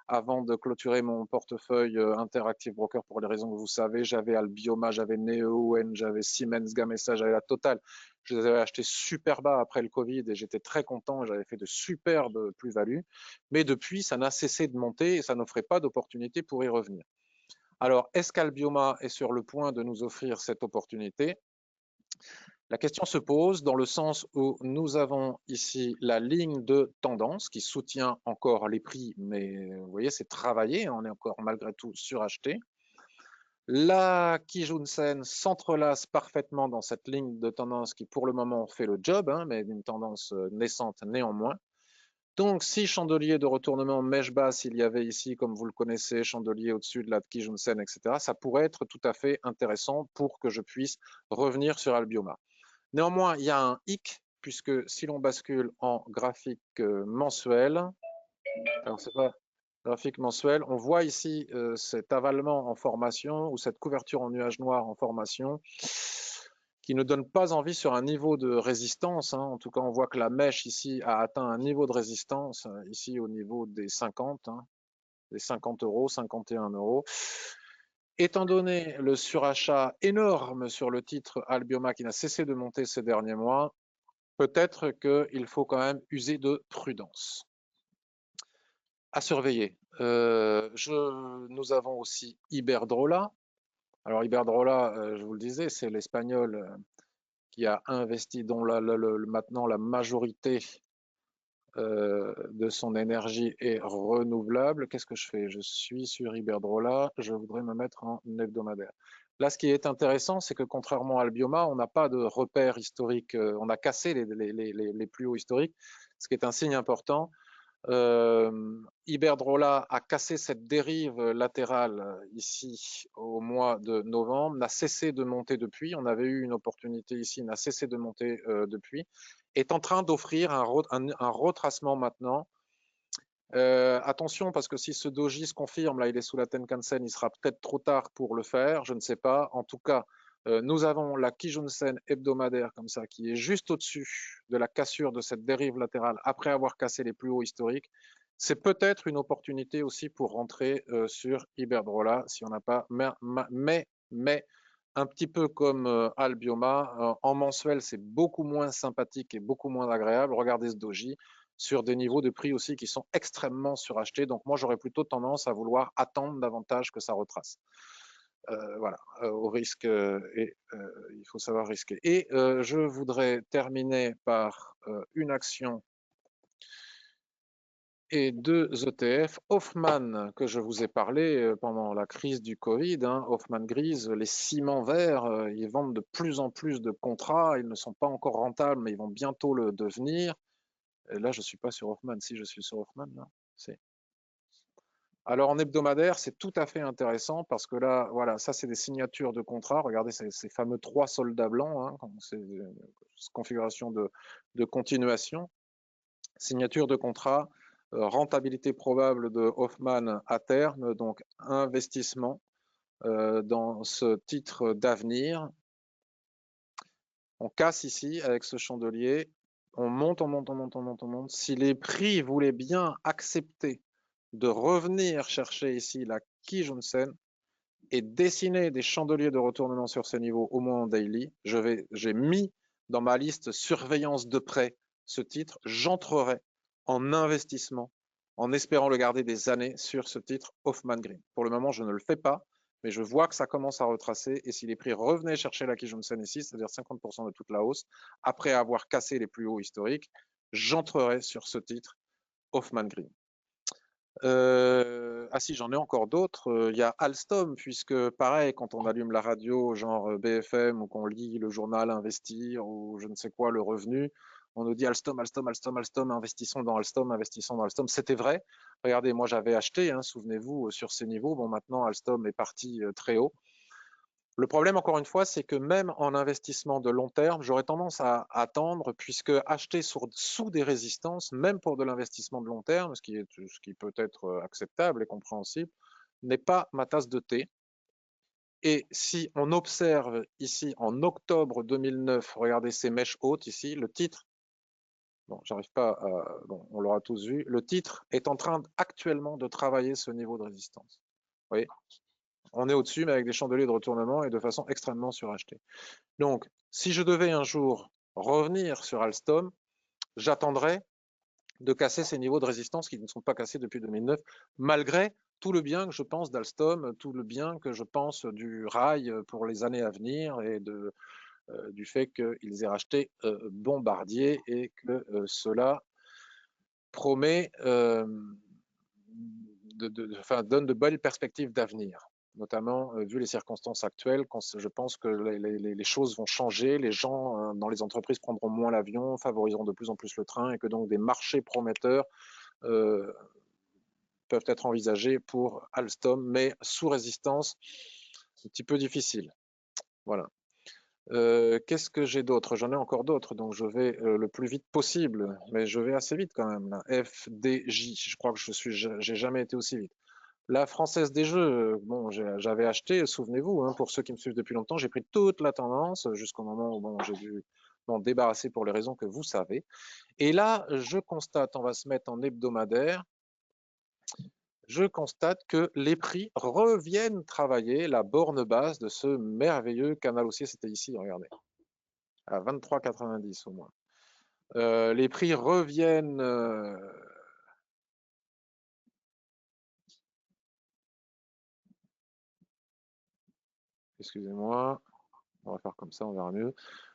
avant de clôturer mon portefeuille Interactive Broker pour les raisons que vous savez, j'avais Albioma, j'avais Neoen, j'avais Siemens Gamesa, j'avais la totale. Je les avais achetés super bas après le Covid et j'étais très content, j'avais fait de superbes plus-values. Mais depuis, ça n'a cessé de monter et ça n'offrait pas d'opportunité pour y revenir. Alors, est-ce qu'Albioma est sur le point de nous offrir cette opportunité? La question se pose dans le sens où nous avons ici la ligne de tendance qui soutient encore les prix, mais vous voyez, c'est travaillé, on est encore malgré tout suracheté. La Kijun-sen s'entrelace parfaitement dans cette ligne de tendance qui pour le moment fait le job, hein, mais d'une tendance naissante néanmoins. Donc, si chandelier de retournement mèche basse, il y avait ici, comme vous le connaissez, chandelier au-dessus de la Kijun-sen, etc., ça pourrait être tout à fait intéressant pour que je puisse revenir sur Albioma. Néanmoins, il y a un hic, puisque si l'on bascule en graphique mensuel, alors c'est pas graphique mensuel, on voit ici cet avalement en formation ou cette couverture en nuage noir en formation qui ne donne pas envie sur un niveau de résistance. Hein. En tout cas, on voit que la mèche ici a atteint un niveau de résistance, ici au niveau des 50, hein, des 50 euros, 51 euros. Étant donné le surachat énorme sur le titre Albioma qui n'a cessé de monter ces derniers mois, peut-être qu'il faut quand même user de prudence. À surveiller. Nous avons aussi Iberdrola. Alors Iberdrola, je vous le disais, c'est l'Espagnol qui a investi, dont maintenant la majorité de son énergie est renouvelable. Qu'est-ce que je fais? Je suis sur Iberdrola, je voudrais me mettre en hebdomadaire. Là, ce qui est intéressant, c'est que contrairement à Albioma, on n'a pas de repère historique, on a cassé les plus hauts historiques, ce qui est un signe important. Iberdrola a cassé cette dérive latérale ici au mois de novembre, n'a cessé de monter depuis. On avait eu une opportunité ici, n'a cessé de monter depuis. Est en train d'offrir un retracement maintenant. Attention, parce que si ce doji se confirme, là il est sous la Tenkan-sen, il sera peut-être trop tard pour le faire, je ne sais pas. En tout cas, nous avons la Kijun-sen hebdomadaire comme ça, qui est juste au-dessus de la cassure de cette dérive latérale après avoir cassé les plus hauts historiques. C'est peut-être une opportunité aussi pour rentrer sur Iberdrola, si on n'a pas. Mais un petit peu comme Albioma, en mensuel, c'est beaucoup moins sympathique et beaucoup moins agréable. Regardez ce doji sur des niveaux de prix aussi qui sont extrêmement surachetés. Donc moi, j'aurais plutôt tendance à vouloir attendre davantage que ça retrace. Voilà, au risque, il faut savoir risquer. Et je voudrais terminer par une action et deux ETF. Hoffman, que je vous ai parlé pendant la crise du Covid, hein, Hoffman Grise, les ciments verts, ils vendent de plus en plus de contrats, ils ne sont pas encore rentables, mais ils vont bientôt le devenir. Et là, je ne suis pas sur Hoffman. Si, je suis sur Hoffman, là. Alors, en hebdomadaire, c'est tout à fait intéressant parce que là, voilà, ça, c'est des signatures de contrats. Regardez ces fameux 3 soldats blancs, hein, c'est une configuration de continuation. Signature de contrat, rentabilité probable de Hoffman à terme, donc investissement dans ce titre d'avenir. On casse ici avec ce chandelier. On monte, on monte, on monte, on monte, on monte. Si les prix voulaient bien accepter de revenir chercher ici la Kijun-sen et dessiner des chandeliers de retournement sur ces niveaux, au moins en daily, j'ai mis dans ma liste surveillance de près ce titre. J'entrerai en investissement en espérant le garder des années sur ce titre Hoffman Green. Pour le moment, je ne le fais pas, mais je vois que ça commence à retracer. Et si les prix revenaient chercher la Kijun-sen ici, c'est-à-dire 50% de toute la hausse, après avoir cassé les plus hauts historiques, j'entrerai sur ce titre Hoffman Green. Ah si, j'en ai encore d'autres. Il y a Alstom, puisque pareil, quand on allume la radio, genre BFM, ou qu'on lit le journal Investir, ou je ne sais quoi, le revenu, on nous dit Alstom, Alstom, Alstom, Alstom, investissons dans Alstom, investissons dans Alstom. C'était vrai. Regardez, moi j'avais acheté, hein, souvenez-vous, sur ces niveaux. Bon, maintenant Alstom est parti très haut. Le problème, encore une fois, c'est que même en investissement de long terme, j'aurais tendance à attendre, puisque acheter sous des résistances, même pour de l'investissement de long terme, ce qui peut être acceptable et compréhensible, n'est pas ma tasse de thé. Et si on observe ici en octobre 2009, regardez ces mèches hautes ici, le titre, bon, j'arrive pas à, bon, on l'aura tous vu, le titre est en train actuellement de travailler ce niveau de résistance. Vous voyez, on est au-dessus, mais avec des chandeliers de retournement et de façon extrêmement surachetée. Donc, si je devais un jour revenir sur Alstom, j'attendrais de casser ces niveaux de résistance qui ne sont pas cassés depuis 2009, malgré tout le bien que je pense d'Alstom, tout le bien que je pense du rail pour les années à venir et du fait qu'ils aient racheté Bombardier et que cela promet, donne de belles perspectives d'avenir. notamment vu les circonstances actuelles, quand je pense que les choses vont changer, les gens dans les entreprises prendront moins l'avion, favoriseront de plus en plus le train, et que donc des marchés prometteurs peuvent être envisagés pour Alstom, mais sous résistance, un petit peu difficile. Voilà. Qu'est-ce que j'ai d'autre? J'en ai encore d'autres, donc je vais le plus vite possible, mais je vais assez vite quand même. Là. FDJ, je crois que j'ai jamais été aussi vite. La Française des Jeux, bon, j'avais acheté, souvenez-vous, hein, pour ceux qui me suivent depuis longtemps, j'ai pris toute la tendance jusqu'au moment où bon, j'ai dû m'en débarrasser pour les raisons que vous savez. Et là, je constate, on va se mettre en hebdomadaire, je constate que les prix reviennent travailler la borne basse de ce merveilleux canal haussier. C'était ici, regardez, à 23,90 au moins. Les prix reviennent. Excusez-moi, on va faire comme ça, on verra mieux.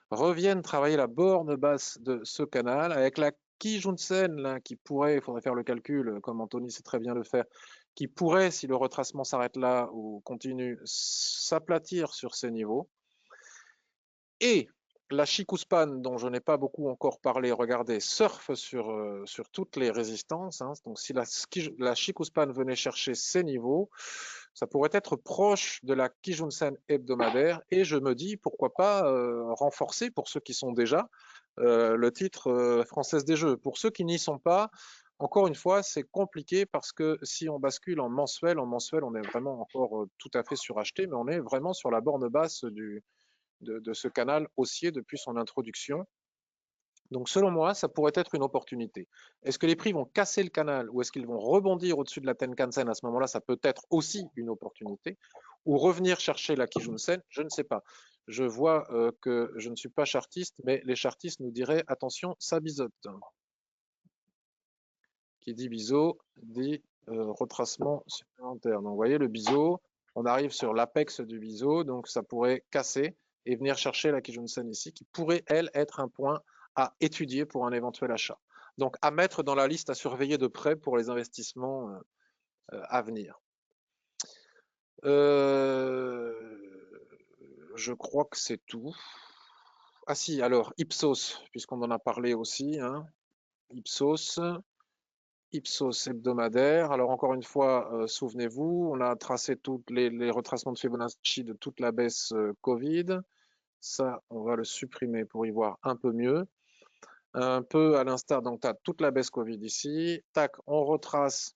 Reviennent travailler la borne basse de ce canal avec la Kijunsen là, qui pourrait, il faudrait faire le calcul, comme Anthony sait très bien le faire, qui pourrait, si le retracement s'arrête là ou continue, s'aplatir sur ces niveaux. Et la Chikuspan, dont je n'ai pas beaucoup encore parlé, regardez, surfe sur toutes les résistances. Hein. Donc si la Chikuspan venait chercher ces niveaux, ça pourrait être proche de la Kijunsen hebdomadaire. Et je me dis, pourquoi pas renforcer, pour ceux qui sont déjà, le titre Française des Jeux. Pour ceux qui n'y sont pas, encore une fois, c'est compliqué parce que si on bascule en mensuel, on est vraiment encore tout à fait suracheté, mais on est vraiment sur la borne basse de ce canal haussier depuis son introduction. Donc selon moi, ça pourrait être une opportunité. Est-ce que les prix vont casser le canal ou est-ce qu'ils vont rebondir au-dessus de la Tenkan-sen? À ce moment-là, ça peut être aussi une opportunité. Ou revenir chercher la Kijun-sen, je ne sais pas. Je vois que je ne suis pas chartiste, mais les chartistes nous diraient attention, ça biseaute. Qui dit biseau dit retracement supplémentaire. Donc vous voyez le biseau, on arrive sur l'apex du biseau, donc ça pourrait casser et venir chercher la Kijun-sen ici, qui pourrait, elle, être un point à étudier pour un éventuel achat. Donc à mettre dans la liste à surveiller de près pour les investissements à venir. Je crois que c'est tout. Ah si, alors Ipsos, puisqu'on en a parlé aussi, hein. Ipsos, Ipsos hebdomadaire. Alors encore une fois, souvenez-vous, on a tracé tous les retracements de Fibonacci de toute la baisse Covid. Ça, on va le supprimer pour y voir un peu mieux. Un peu à l'instar, donc tu as toute la baisse Covid ici. Tac, on retrace,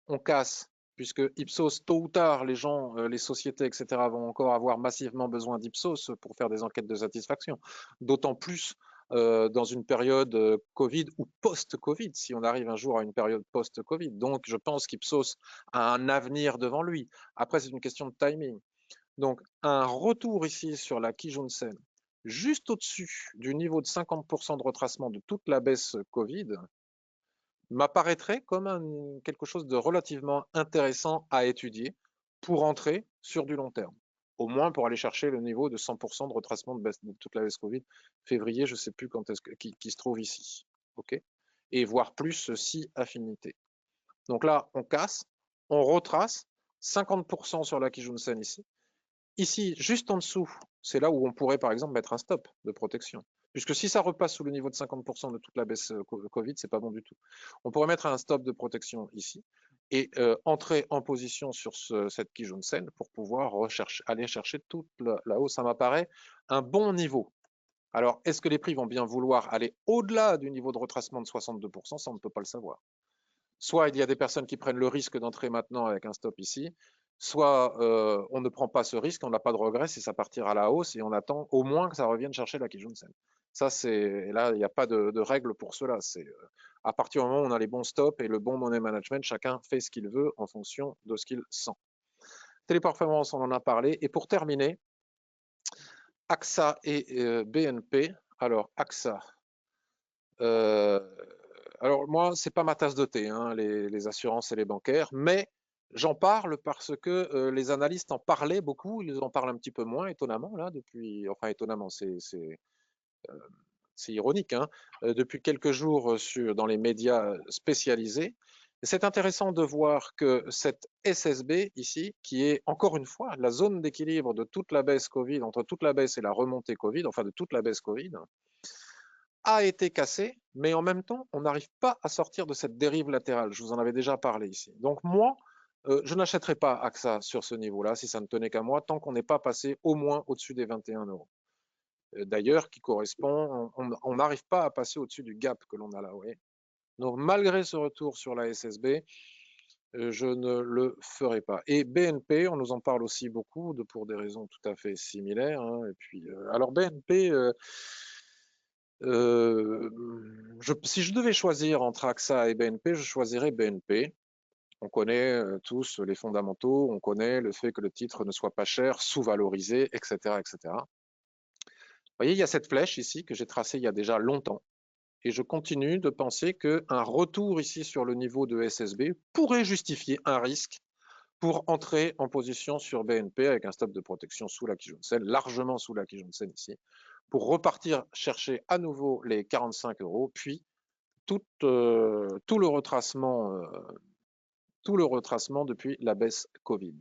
on casse, puisque Ipsos, tôt ou tard, les gens, les sociétés, etc., vont encore avoir massivement besoin d'Ipsos pour faire des enquêtes de satisfaction. D'autant plus dans une période Covid ou post-Covid, si on arrive un jour à une période post-Covid. Donc, je pense qu'Ipsos a un avenir devant lui. Après, c'est une question de timing. Donc, un retour ici sur la Kijun-sen, juste au-dessus du niveau de 50% de retracement de toute la baisse Covid, m'apparaîtrait comme quelque chose de relativement intéressant à étudier pour entrer sur du long terme. Au moins pour aller chercher le niveau de 100% de retracement de toute la baisse Covid. Février, je ne sais plus quand est-ce qui se trouve ici. OK. Et voire plus si affinité. Donc là, on casse, on retrace 50% sur la Kijun-sen ici. Ici, juste en dessous, c'est là où on pourrait par exemple mettre un stop de protection. Puisque si ça repasse sous le niveau de 50% de toute la baisse Covid, c'est pas bon du tout. On pourrait mettre un stop de protection ici et entrer en position sur cette Kijun-sen pour pouvoir aller chercher toute la hausse. Ça m'apparaît un bon niveau. Alors, est-ce que les prix vont bien vouloir aller au-delà du niveau de retracement de 62%? Ça, on ne peut pas le savoir. Soit il y a des personnes qui prennent le risque d'entrer maintenant avec un stop ici, soit on ne prend pas ce risque, on n'a pas de regret si ça partira à la hausse et on attend au moins que ça revienne chercher la Kijun-sen. Ça, c'est là, il n'y a pas de règle pour cela. C'est à partir du moment où on a les bons stops et le bon money management, chacun fait ce qu'il veut en fonction de ce qu'il sent. Téléperformance, on en a parlé. Et pour terminer, AXA et BNP. Alors, AXA. Alors moi, c'est pas ma tasse de thé, hein, les assurances et les bancaires, mais j'en parle parce que les analystes en parlaient beaucoup, ils en parlent un petit peu moins, étonnamment, là, depuis, enfin étonnamment, c'est ironique, hein, depuis quelques jours dans les médias spécialisés, C'est intéressant de voir que cette SSB ici, qui est encore une fois la zone d'équilibre de toute la baisse Covid, entre toute la baisse et la remontée Covid, enfin de toute la baisse Covid, a été cassée, mais en même temps, on n'arrive pas à sortir de cette dérive latérale. Je vous en avais déjà parlé ici. Donc moi, je n'achèterai pas AXA sur ce niveau-là, si ça ne tenait qu'à moi, tant qu'on n'est pas passé au moins au-dessus des 21 euros. D'ailleurs, qui correspond, on n'arrive pas à passer au-dessus du gap que l'on a là. Vous voyez. Donc malgré ce retour sur la SSB, je ne le ferai pas. Et BNP, on nous en parle aussi beaucoup pour des raisons tout à fait similaires, hein. Et puis, alors BNP, si je devais choisir entre AXA et BNP, je choisirais BNP. On connaît tous les fondamentaux, on connaît le fait que le titre ne soit pas cher, sous-valorisé, etc., etc. Vous voyez, il y a cette flèche ici que j'ai tracée il y a déjà longtemps. Et je continue de penser qu'un retour ici sur le niveau de SSB pourrait justifier un risque pour entrer en position sur BNP avec un stop de protection sous la Kijun-Sen, largement sous la Kijun-Sen ici, pour repartir chercher à nouveau les 45 euros, puis tout le retracement depuis la baisse Covid.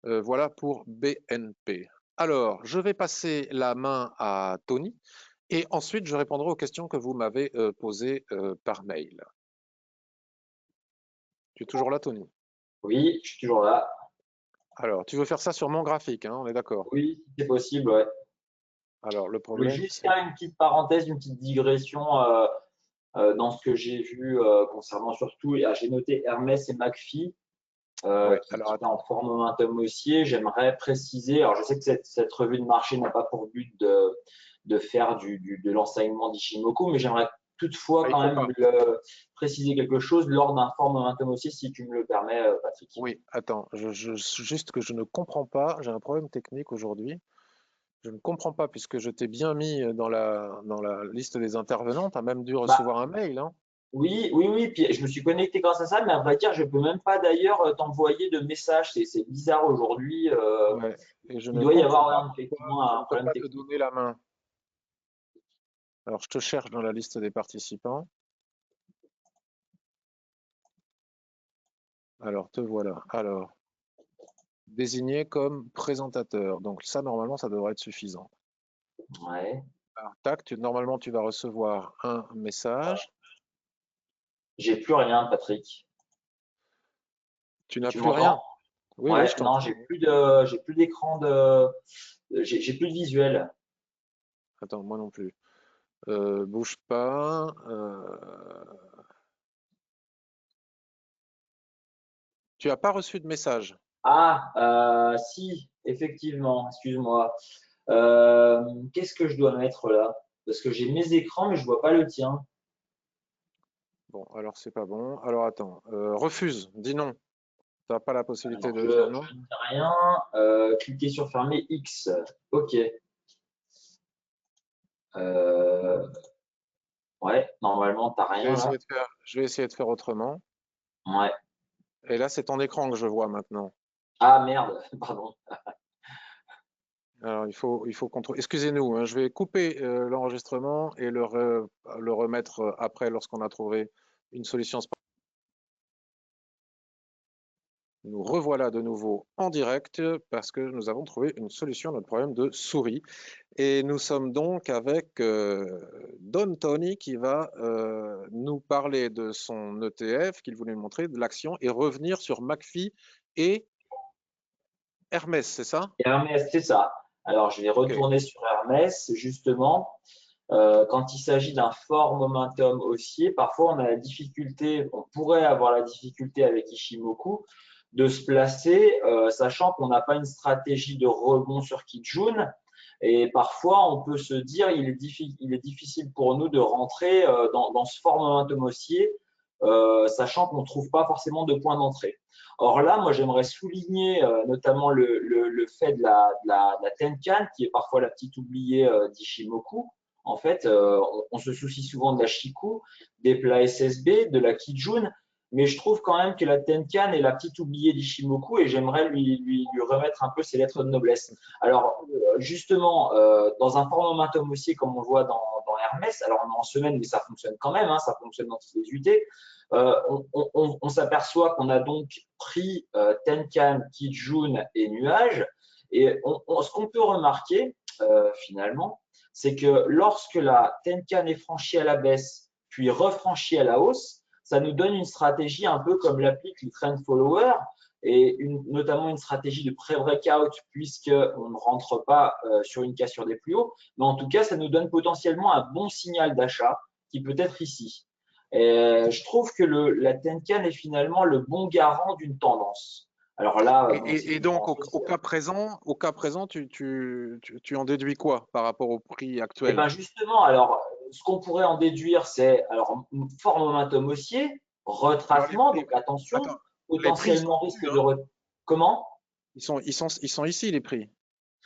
Voilà pour BNP. Alors, je vais passer la main à Tony et ensuite je répondrai aux questions que vous m'avez posées par mail. Tu es toujours là, Tony? Oui, je suis toujours là. Alors, tu veux faire ça sur mon graphique, hein, on est d'accord? Oui, si c'est possible, ouais. Alors, le Je voulais problème, juste c'est... faire une petite parenthèse, une petite digression dans ce que j'ai vu concernant surtout, j'ai noté Hermès et McPhee Ouais, qui alors est en attends. fort momentum haussier. J'aimerais préciser, alors je sais que cette revue de marché n'a pas pour but de faire de l'enseignement d'Ishimoku, mais j'aimerais toutefois Ah, il quand faut même pas. préciser quelque chose lors d'un fort momentum haussier, si tu me le permets, Patrick. Oui, attends, juste que je ne comprends pas, j'ai un problème technique aujourd'hui. Je ne comprends pas puisque je t'ai bien mis dans la liste des intervenants, tu as même dû Bah, recevoir un mail, hein. oui, oui, oui. Puis je me suis connecté grâce à ça, mais à vrai dire, je peux même pas d'ailleurs t'envoyer de message. C'est bizarre aujourd'hui. Ouais, et je Il ne doit y comprends avoir pas pourquoi effectivement je un ne peux problème pas te technique. donner la main. Alors, je te cherche dans la liste des participants. Alors, te voilà. Alors, désigné comme présentateur. Donc, ça, normalement, ça devrait être suffisant. Ouais. Alors, tac, normalement, tu vas recevoir un message. J'ai plus rien, Patrick. Tu n'as Tu plus rien. m'entends? Oui, oui, Ouais, je non, t'entends. j'ai plus d'écran j'ai plus de visuel. Attends, moi non plus. Bouge pas. Tu n'as pas reçu de message. Ah, si, effectivement, excuse-moi. Qu'est-ce que je dois mettre là? Parce que j'ai mes écrans, mais je vois pas le tien. Bon, alors c'est pas bon. Alors attends, refuse, dis non. Tu n'as pas la possibilité Alors, de dire non. je ne dis rien. Cliquez sur fermer X. Ok. Euh, ouais, normalement, t'as rien là. Je vais essayer de faire autrement. Ouais. Et là, c'est ton écran que je vois maintenant. Ah merde, pardon. Alors, il faut contrôler. Excusez-nous, hein, je vais couper l'enregistrement et le remettre après lorsqu'on a trouvé une solution. Nous revoilà de nouveau en direct parce que nous avons trouvé une solution à notre problème de souris. Et nous sommes donc avec Don Tony qui va nous parler de son ETF qu'il voulait nous montrer, de l'action, et revenir sur McPhee et Hermès, c'est ça? Hermès, c'est ça. Alors, je vais Ok. retourner sur Hermès, justement. Quand il s'agit d'un fort momentum haussier, parfois on a la difficulté, on pourrait avoir la difficulté avec Ishimoku de se placer, sachant qu'on n'a pas une stratégie de rebond sur Kijun. Et parfois, on peut se dire il est difficile pour nous de rentrer dans ce fort momentum haussier, sachant qu'on ne trouve pas forcément de point d'entrée. Or là, moi, j'aimerais souligner notamment le fait de la Tenkan, qui est parfois la petite oubliée d'Ishimoku. En fait, on se soucie souvent de la Shiku, des plats SSB, de la Kijun, mais je trouve quand même que la Tenkan est la petite oubliée d'Ishimoku et j'aimerais lui remettre un peu ses lettres de noblesse. Alors, justement, dans un fort momentum haussier, comme on le voit dans Hermès. Alors, on est en semaine, mais ça fonctionne quand même, hein, ça fonctionne dans toutes les UT. On s'aperçoit qu'on a donc pris Tenkan, Kijun et Nuage. Et ce qu'on peut remarquer, finalement, c'est que lorsque la Tenkan est franchie à la baisse, puis refranchie à la hausse, ça nous donne une stratégie un peu comme l'applique le trend follower et notamment une stratégie de pré-breakout puisqu'on ne rentre pas sur une cassure des plus hauts. Mais en tout cas, ça nous donne potentiellement un bon signal d'achat qui peut être ici. Et je trouve que la Tenkan est finalement le bon garant d'une tendance. Alors là, bon, Et donc, au cas présent, tu en déduis quoi par rapport au prix et actuel? ben justement, alors, ce qu'on pourrait en déduire, c'est alors fort momentum haussier, Alors, retracement, donc attention, attends, les prix, ils sont potentiellement risque dessus, de hein. comment? Ils sont ici, les prix.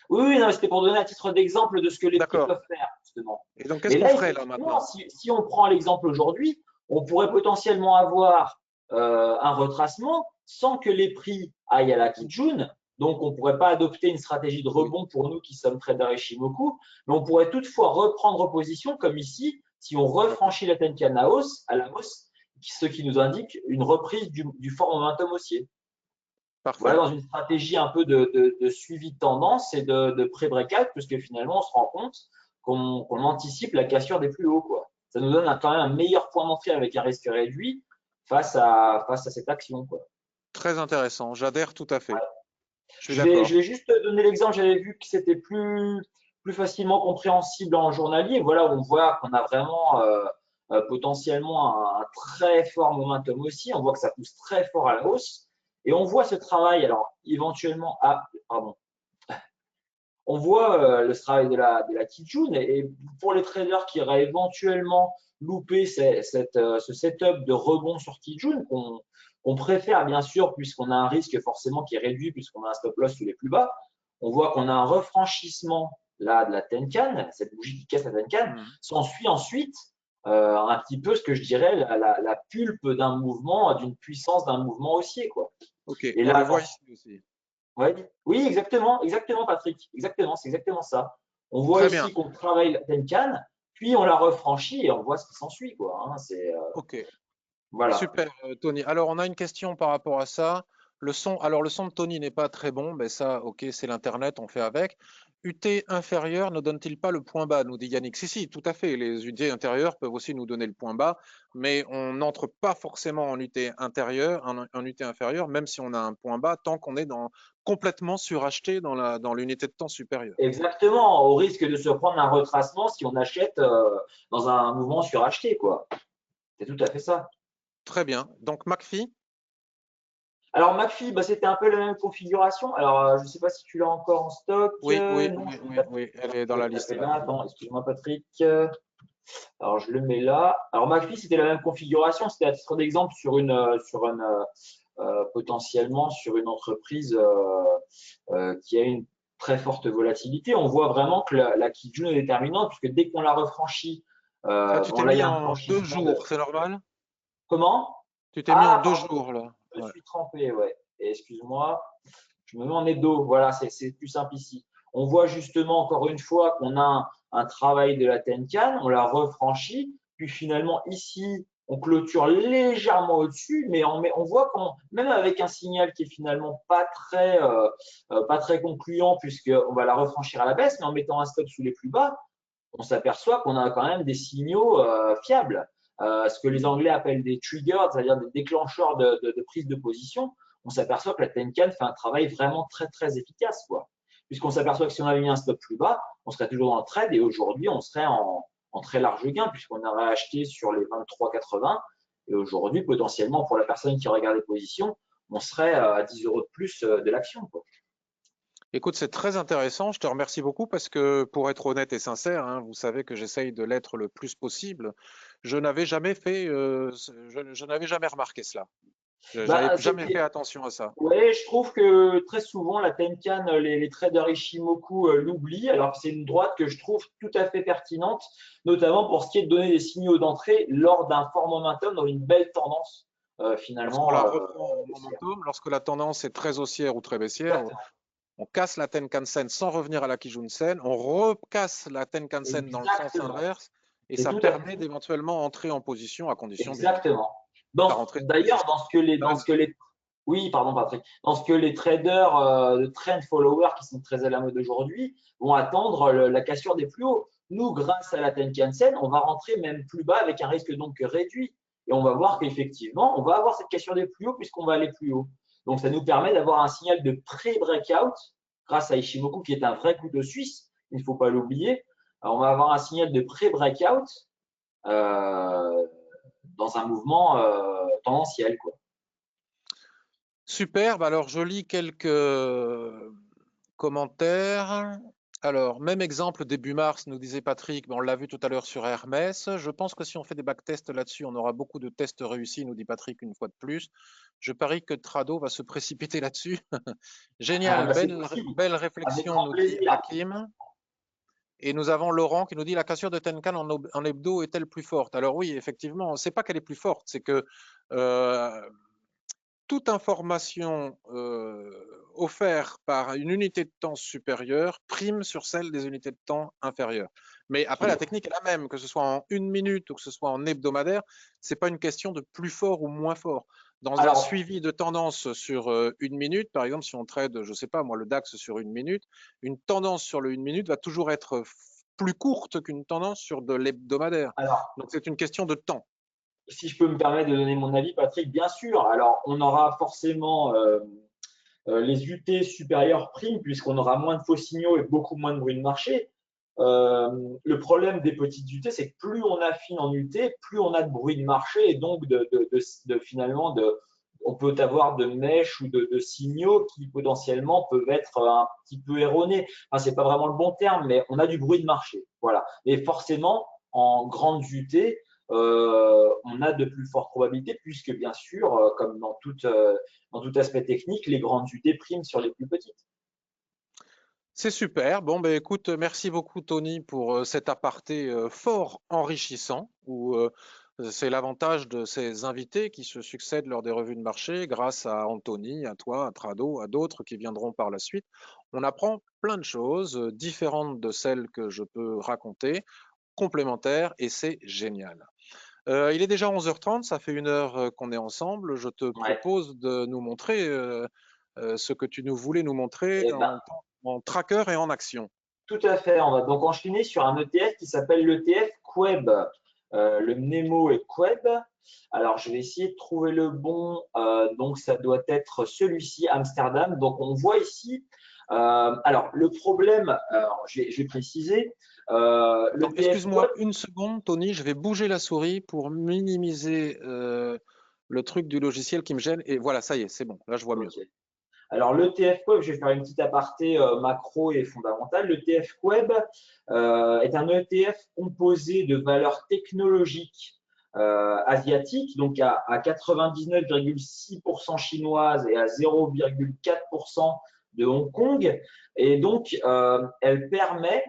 Oui, oui, non, c'était pour donner un titre d'exemple de ce que les prix D'accord. peuvent faire, justement. Et donc, qu'est-ce Mais qu'on là, ferait là effectivement, maintenant? si on prend l'exemple aujourd'hui, on pourrait potentiellement avoir un retracement sans que les prix aillent à la Kijun. Donc, on ne pourrait pas adopter une stratégie de Oui. rebond pour nous qui sommes traders Ishimoku, mais on pourrait toutefois reprendre position, comme ici, si on D'accord. refranchit la Tenkan à la hausse, ce qui nous indique une reprise du fort momentum haussier. Voilà, Parfait. dans une stratégie un peu de suivi de tendance et de pré-breakout, puisque finalement, on se rend compte qu'on anticipe la cassure des plus hauts, quoi. Ça nous donne quand même un meilleur point d'entrée avec un risque réduit face à cette action, quoi. Très intéressant. J'adhère tout à fait. Je suis Je d'accord. vais juste donner l'exemple. J'avais vu que c'était plus facilement compréhensible en journalier. Voilà, on voit qu'on a vraiment potentiellement un très fort momentum aussi. On voit que ça pousse très fort à la hausse. Et on voit ce travail, alors éventuellement, pardon, on voit le travail de la Kijun et pour les traders qui auraient éventuellement loupé ce setup de rebond sur Kijun qu'on préfère bien sûr puisqu'on a un risque forcément qui est réduit puisqu'on a un stop loss sous les plus bas, on voit qu'on a un refranchissement là de la Tenkan, cette bougie qui casse la Tenkan, Mhm. s'ensuit ensuite un petit peu ce que je dirais la pulpe d'un mouvement, d'une puissance d'un mouvement haussier quoi. Ok, Et on là, le voit attention. ici aussi. Ouais. Oui, exactement, exactement, Patrick. Exactement, c'est exactement ça. On voit Très bien. ici qu'on travaille la Tenkan, puis on la refranchit et on voit ce qui s'ensuit, quoi. Hein. Ok. Voilà. Super, Tony. Alors, on a une question par rapport à ça. Alors le son de Tony n'est pas très bon, mais ça, ok, c'est l'Internet, on fait avec. UT inférieur ne donne-t-il pas le point bas, nous dit Yannick. Si, si, tout à fait. Les UT intérieurs peuvent aussi nous donner le point bas, mais on n'entre pas forcément en UT intérieur, en UT inférieur, même si on a un point bas, tant qu'on est complètement suracheté dans l'unité de temps supérieure. Exactement, au risque de se prendre un retracement si on achète dans un mouvement suracheté, quoi. C'est tout à fait ça. Très bien. Donc, McPhee, Alors, McPhee, bah, c'était un peu la même configuration. Alors, je ne sais pas si tu l'as encore en stock. oui, oui, Non, oui, oui, oui, elle est dans je vais la le liste taper là. là. Attends, excuse-moi, Patrick. Alors, je le mets là. Alors, McPhee, c'était la même configuration. C'était à titre d'exemple sur une potentiellement sur une entreprise qui a une très forte volatilité. On voit vraiment que la Kijun est déterminante puisque dès qu'on la refranchit, Ah, tu bon t'es là il y mis a un en deux franchissement de jours, c'est normal? comment? Tu t'es mis en Ah deux pardon, jours là. je me Ouais. suis trompé, ouais. Et excuse-moi, je me mets en edo. Voilà, c'est plus simple ici. On voit justement encore une fois qu'on a un travail de la Tenkan, on la refranchit, puis finalement ici, on clôture légèrement au-dessus, mais on voit qu'on, même avec un signal qui est finalement pas très concluant, puisqu'on va la refranchir à la baisse, mais en mettant un stop sous les plus bas, on s'aperçoit qu'on a quand même des signaux fiables. Ce que les Anglais appellent des triggers, c'est-à-dire des déclencheurs de prise de position, on s'aperçoit que la Tenkan fait un travail vraiment très très efficace, quoi. Puisqu'on s'aperçoit que si on avait mis un stop plus bas, on serait toujours dans le trade et aujourd'hui on serait en très large gain puisqu'on aurait acheté sur les 23,80 et aujourd'hui potentiellement pour la personne qui regarde les positions, on serait à 10 euros de plus de l'action, quoi. Écoute, c'est très intéressant. Je te remercie beaucoup parce que, pour être honnête et sincère, hein, vous savez que j'essaye de l'être le plus possible. Je n'avais jamais fait, je n'avais jamais remarqué cela. J'avais Bah, jamais fait c'était attention à ça. Ouais, je trouve que très souvent, la Tenkan, les traders Ishimoku l'oublient, alors que c'est une droite que je trouve tout à fait pertinente, notamment pour ce qui est de donner des signaux d'entrée lors d'un fort momentum dans une belle tendance, Lorsqu'on la finalement, reprend en haussière. momentum, lorsque la tendance est très haussière ou très baissière, Exactement. on casse la Tenkan-sen sans revenir à la Kijun-sen, on recasse la Tenkan-sen dans le sens Exactement. inverse et C'est ça tout à fait permet d'éventuellement entrer en position à condition bien exactement. de rentrer sur des D'ailleurs, histoires. oui, pardon Patrick, dans ce que les traders de trend followers qui sont très à la mode aujourd'hui vont attendre la cassure des plus hauts. Nous, grâce à la Tenkan-sen, on va rentrer même plus bas avec un risque donc réduit. Et on va voir qu'effectivement, on va avoir cette cassure des plus hauts puisqu'on va aller plus haut. Donc, ça nous permet d'avoir un signal de pré-breakout grâce à Ishimoku qui est un vrai couteau suisse. Il ne faut pas l'oublier. On va avoir un signal de pré-breakout euh, dans un mouvement tendanciel, quoi. Superbe. Alors, je lis quelques commentaires. Alors, même exemple début mars, nous disait Patrick, mais on l'a vu tout à l'heure sur Hermès. Je pense que si on fait des backtests là-dessus, on aura beaucoup de tests réussis, nous dit Patrick une fois de plus. Je parie que Trado va se précipiter là-dessus. Ah, Génial, bah, c'est belle, possible. belle Avec réflexion, grand nous dit plaisir. Hakim. Et nous avons Laurent qui nous dit la cassure de Tenkan en hebdo est-elle plus forte? Alors oui, effectivement, c'est pas qu'elle est plus forte, c'est que euh, toute information offerte par une unité de temps supérieure prime sur celle des unités de temps inférieures. Mais après, la technique est la même, que ce soit en une minute ou que ce soit en hebdomadaire, c'est pas une question de plus fort ou moins fort. Dans un Alors, suivi de tendance sur une minute, par exemple, si on trade, je sais pas moi, le DAX sur une minute, une tendance sur le une minute va toujours être plus courte qu'une tendance sur de l'hebdomadaire. alors, Donc c'est une question de temps. si je peux me permettre de donner mon avis, Patrick, bien sûr. Alors, on aura forcément les UT supérieures primes puisqu'on aura moins de faux signaux et beaucoup moins de bruit de marché. Le problème des petites UT, c'est que plus on affine en UT, plus on a de bruit de marché et donc finalement on peut avoir de mèches ou de signaux qui potentiellement peuvent être un petit peu erronés. Enfin, c'est pas vraiment le bon terme, mais on a du bruit de marché. Voilà. Et forcément, en grande UT, on a de plus fortes probabilités puisque bien sûr, comme dans tout aspect technique, les grandes UT priment sur les plus petites. C'est super. Bon, ben écoute, merci beaucoup Tony pour cet aparté fort enrichissant où c'est l'avantage de ces invités qui se succèdent lors des revues de marché grâce à Anthony, à toi, à Trado, à d'autres qui viendront par la suite. On apprend plein de choses différentes de celles que je peux raconter, complémentaires et c'est génial. Il est déjà 11h30, ça fait une heure qu'on est ensemble. Je te Ouais. propose de nous montrer ce que tu nous voulais nous montrer Et ben, en tracker et en action. tout à fait. On va donc enchaîner sur un ETF qui s'appelle l'ETF Queb. Le Nemo est Queb. Alors, je vais essayer de trouver le bon. Donc, ça doit être celui-ci, Amsterdam. Donc, on voit ici. Alors, le problème, je vais préciser, Attends, l'ETF Queb. excuse-moi une seconde, Tony, je vais bouger la souris pour minimiser le truc du logiciel qui me gêne. Et voilà, ça y est, c'est bon, là je vois mieux. Ok. Alors, l'ETF Web, je vais faire une petite aparté macro et fondamentale. L'ETF Web est un ETF composé de valeurs technologiques asiatiques, donc à 99,6% chinoises et à 0,4% de Hong Kong. Et donc, elle permet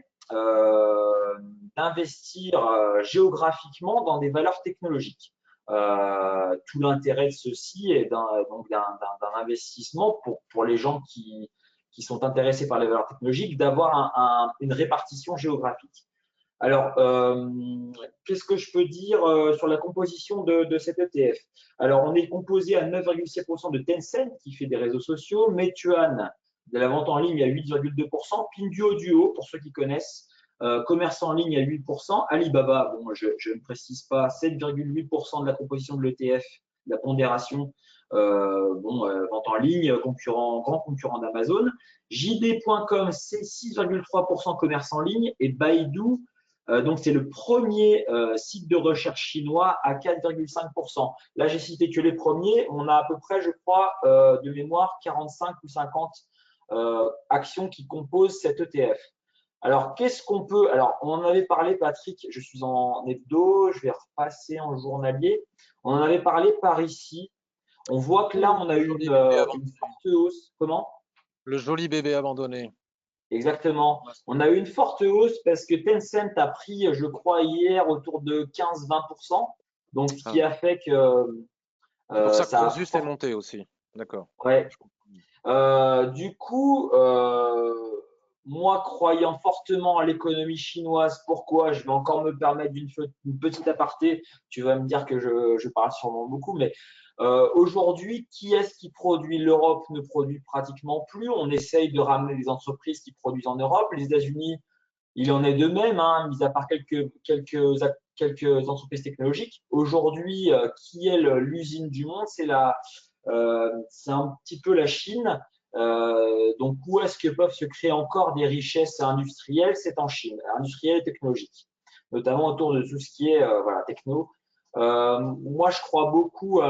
d'investir géographiquement dans des valeurs technologiques. Tout l'intérêt de ceci est d'un investissement pour les gens qui sont intéressés par les valeurs technologiques, d'avoir une répartition géographique. Alors, qu'est-ce que je peux dire sur la composition de cet ETF? Alors, on est composé à 9,7% de Tencent, qui fait des réseaux sociaux, Meituan, de la vente en ligne à 8,2%, Pinduoduo, pour ceux qui connaissent, commerce en ligne à 8%, Alibaba, bon, je ne précise pas, 7,8% de la composition de l'ETF, la pondération, vente en ligne, grand concurrent d'Amazon, JD.com, c'est 6,3% commerce en ligne, et Baidu, donc, c'est le premier site de recherche chinois à 4,5%. Là, j'ai cité que les premiers. On a à peu près, je crois, de mémoire, 45 ou 50 actions qui composent cet ETF. Alors, qu'est-ce qu'on peut… Alors, on en avait parlé, Patrick, je suis en hebdo, je vais repasser en journalier. On en avait parlé par ici. On voit que là, Ouh, on a le eu joli bébé une abandonné. forte hausse. Comment? Le joli bébé abandonné. Exactement. On a eu une forte hausse parce que Tencent a pris, je crois, hier autour de 15-20%. Donc, ce qui Ah, a fait que c'est pour ça que ça a Prosus est monté aussi. D'accord. ouais. Je comprends. Du coup, moi, croyant fortement à l'économie chinoise, pourquoi? Je vais encore me permettre une petite aparté. Tu vas me dire que je parle sûrement beaucoup, mais aujourd'hui, qui est-ce qui produit? L'Europe ne produit pratiquement plus. On essaye de ramener des entreprises qui produisent en Europe. Les États-Unis, il en est de même, hein, mis à part quelques entreprises technologiques. Aujourd'hui, qui est l'usine du monde? C'est un petit peu la Chine. Donc, où est-ce que peuvent se créer encore des richesses industrielles? C'est en Chine, industrielles et technologiques, notamment autour de tout ce qui est voilà, techno. Moi, je crois beaucoup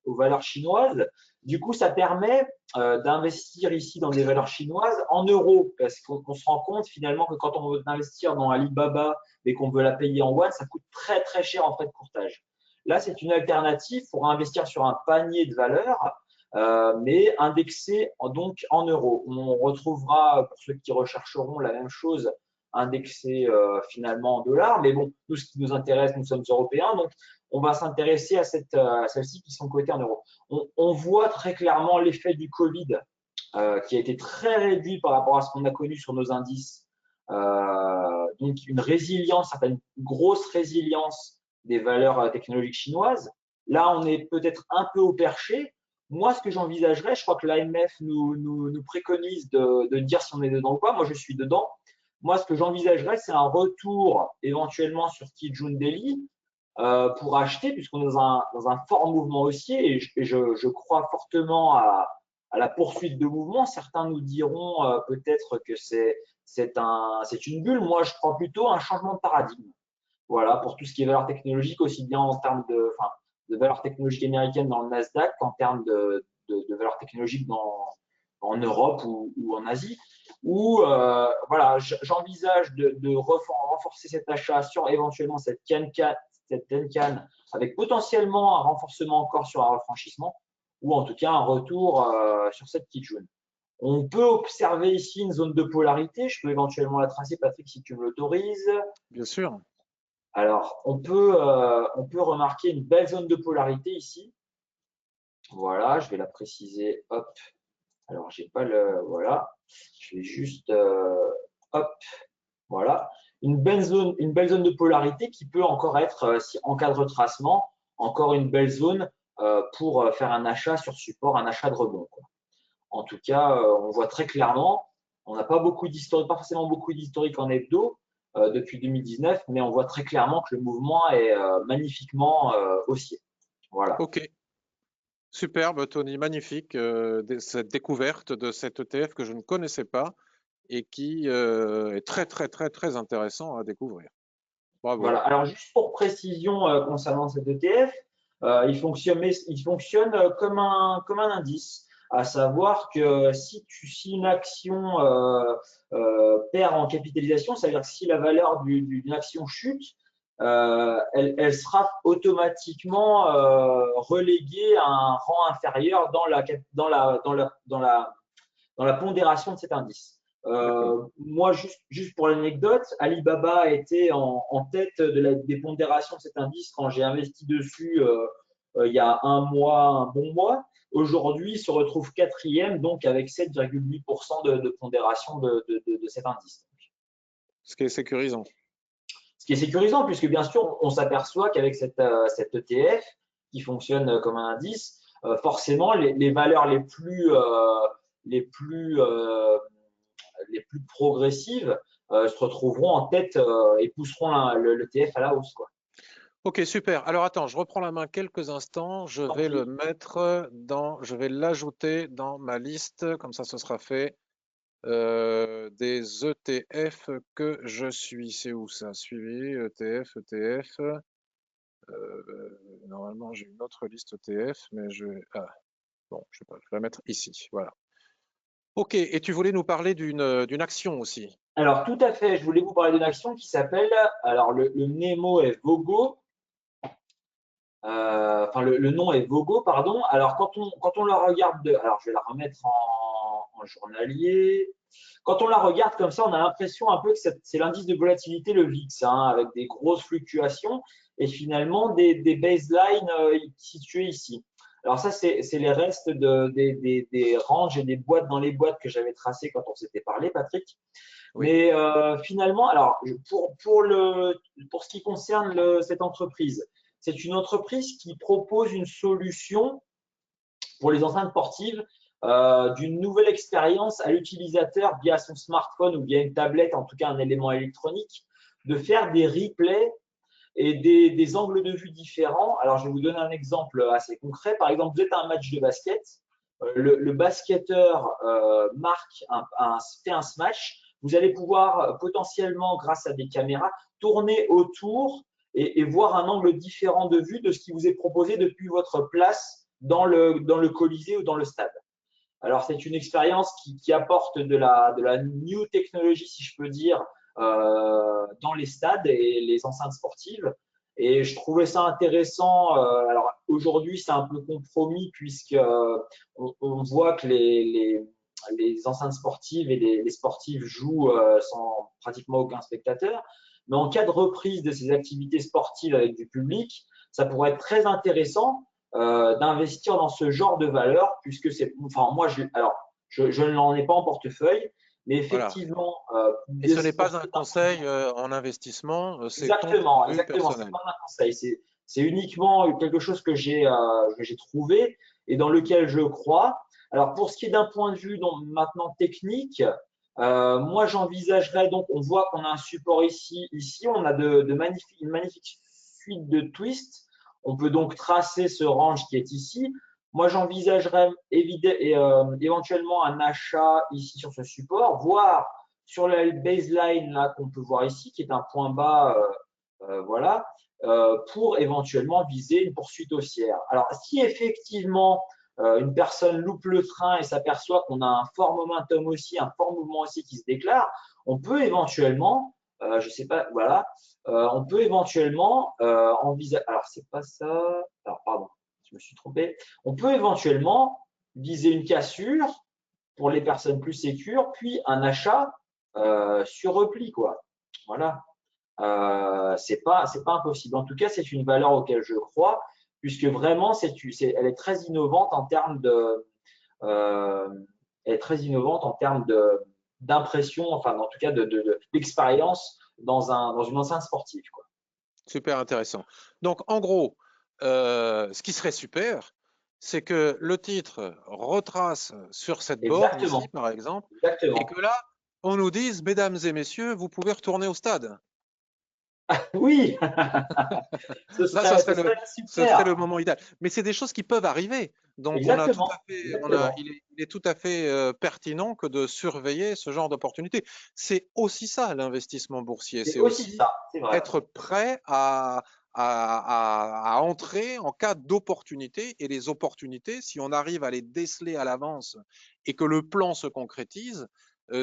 aux valeurs chinoises. Du coup, ça permet d'investir ici dans des valeurs chinoises en euros, parce qu'on se rend compte finalement que quand on veut investir dans Alibaba et qu'on veut la payer en yuan, ça coûte très très cher en frais de courtage. Là, c'est une alternative pour investir sur un panier de valeurs, mais indexé donc en euros. On retrouvera, pour ceux qui rechercheront, la même chose indexé finalement en dollars. Mais bon, tout ce qui nous intéresse, nous sommes européens, donc on va s'intéresser à celles-ci qui sont cotées en euros. On voit très clairement l'effet du Covid qui a été très réduit par rapport à ce qu'on a connu sur nos indices. Donc une résilience, certaine grosse résilience des valeurs technologiques chinoises. Là, on est peut-être un peu au perché. Moi, ce que j'envisagerais, je crois que l'AMF nous préconise de dire si on est dedans ou pas. Moi, je suis dedans. Moi, ce que j'envisagerais, c'est un retour éventuellement sur Kijun Daily pour acheter, puisqu'on est dans un fort mouvement haussier, et je crois fortement à la poursuite de mouvement. Certains nous diront peut-être que c'est une bulle. Moi, je crois plutôt à un changement de paradigme. Voilà, pour tout ce qui est valeur technologique, aussi bien en termes de valeur technologique américaine dans le Nasdaq qu'en termes de valeur technologique en Europe ou en Asie. Où voilà, j'envisage de renforcer cet achat sur éventuellement cette Tenkan, avec potentiellement un renforcement encore sur un refranchissement, ou en tout cas un retour sur cette Kijun. On peut observer ici une zone de polarité. Je peux éventuellement la tracer, Patrick, si tu me l'autorises. Bien sûr. Alors, on peut remarquer une belle zone de polarité ici. Voilà, je vais la préciser. Hop. Alors, j'ai pas le. Voilà. Je vais juste. Hop. Voilà. Une belle zone de polarité qui peut encore être, en cas de retracement, encore une belle zone pour faire un achat sur support, un achat de rebond, quoi. En tout cas, on voit très clairement, on n'a pas beaucoup d'historique, pas forcément beaucoup d'historique en hebdo depuis 2019, mais on voit très clairement que le mouvement est magnifiquement haussier. Voilà. Ok, superbe Tony, magnifique cette découverte de cet ETF que je ne connaissais pas et qui est très très très très intéressant à découvrir. Bravo. Voilà. Alors, juste pour précision concernant cet ETF, il fonctionne comme un indice, à savoir que si une action perd en capitalisation, ça veut dire que si la valeur d'une action chute, elle sera automatiquement reléguée à un rang inférieur dans la pondération de cet indice. Moi, juste pour l'anecdote, Alibaba a été en tête des pondérations de cet indice quand j'ai investi dessus il y a un bon mois. Aujourd'hui, il se retrouve quatrième, donc avec 7,8% de pondération de cet indice. Ce qui est sécurisant. Ce qui est sécurisant, puisque bien sûr, on s'aperçoit qu'avec cet ETF qui fonctionne comme un indice, forcément, les valeurs les plus progressives se retrouveront en tête et pousseront l'ETF à la hausse, quoi. Ok, super. Alors attends, je reprends la main quelques instants. Je vais le mettre je vais l'ajouter dans ma liste, comme ça ce sera fait. Des ETF que je suis. C'est où ça? Suivi, ETF, ETF. Normalement, j'ai une autre liste ETF, mais bon, je sais pas, je vais la mettre ici. Voilà. Ok, et tu voulais nous parler d'une action aussi. Alors, tout à fait, je voulais vous parler d'une action qui s'appelle, alors le Nemo est Vogo, enfin le nom est Vogo, pardon. Alors, quand on la regarde, alors je vais la remettre en journalier. Quand on la regarde comme ça, on a l'impression un peu que c'est l'indice de volatilité, le VIX, hein, avec des grosses fluctuations et finalement des baselines situées ici. Alors ça, c'est les restes des ranges et des boîtes dans les boîtes que j'avais tracées quand on s'était parlé, Patrick. Oui, Mais finalement, alors pour ce qui concerne cette entreprise, c'est une entreprise qui propose une solution pour les enceintes sportives d'une nouvelle expérience à l'utilisateur via son smartphone ou via une tablette, en tout cas un élément électronique, de faire des replays et des angles de vue différents. Alors, je vais vous donner un exemple assez concret. Par exemple, vous êtes à un match de basket, le basketteur fait un smash. Vous allez pouvoir potentiellement, grâce à des caméras, tourner autour et voir un angle différent de vue de ce qui vous est proposé depuis votre place dans le Colisée ou dans le stade. Alors, c'est une expérience qui apporte de la new technologie, si je peux dire, dans les stades et les enceintes sportives. Et je trouvais ça intéressant. Alors, aujourd'hui, c'est un peu compromis puisque on voit que les enceintes sportives et les sportifs jouent sans pratiquement aucun spectateur. Mais en cas de reprise de ces activités sportives avec du public, ça pourrait être très intéressant d'investir dans ce genre de valeur, puisque c'est, enfin, moi, je ne l'en ai pas en portefeuille, mais voilà. effectivement, Et ce n'est pas un conseil en investissement, c'est ton point exactement, de vue exactement, c'est personnel. pas un conseil, c'est uniquement quelque chose que j'ai trouvé et dans lequel je crois. Alors, pour ce qui est d'un point de vue donc, maintenant technique, moi, j'envisagerais donc, on voit qu'on a un support ici, on a une magnifique suite de twists. On peut donc tracer ce range qui est ici. Moi, j'envisagerais éventuellement un achat ici sur ce support, voire sur la baseline là qu'on peut voir ici, qui est un point bas, voilà, pour éventuellement viser une poursuite haussière. Alors, si effectivement une personne loupe le train et s'aperçoit qu'on a un fort momentum aussi, un fort mouvement aussi qui se déclare, on peut éventuellement, je sais pas, voilà, on peut éventuellement envisager. Alors, c'est pas ça. Alors, pardon, je me suis trompé. On peut éventuellement viser une cassure pour les personnes plus sécures, puis un achat sur repli, quoi. Voilà. C'est pas impossible. En tout cas, c'est une valeur auquel je crois, puisque vraiment, elle est très innovante en termes euh, elle est très innovante en termes d'impression, enfin, en tout cas, d'expérience dans une enceinte sportive, quoi. Super intéressant. Donc, en gros, ce qui serait super, c'est que le titre retrace sur cette borne ici, Exactement, par exemple, et exactement. que là, on nous dise, mesdames et messieurs, vous pouvez retourner au stade. Oui, Là, ce serait ce serait le super. moment idéal. Mais c'est des choses qui peuvent arriver. Donc, on a tout à Exactement, fait, exactement. il est tout à fait pertinent que de surveiller ce genre d'opportunité. C'est aussi ça, l'investissement boursier. C'est C'est aussi aussi ça, c'est vrai. être prêt à entrer en cas d'opportunité. Et les opportunités, si on arrive à les déceler à l'avance et que le plan se concrétise,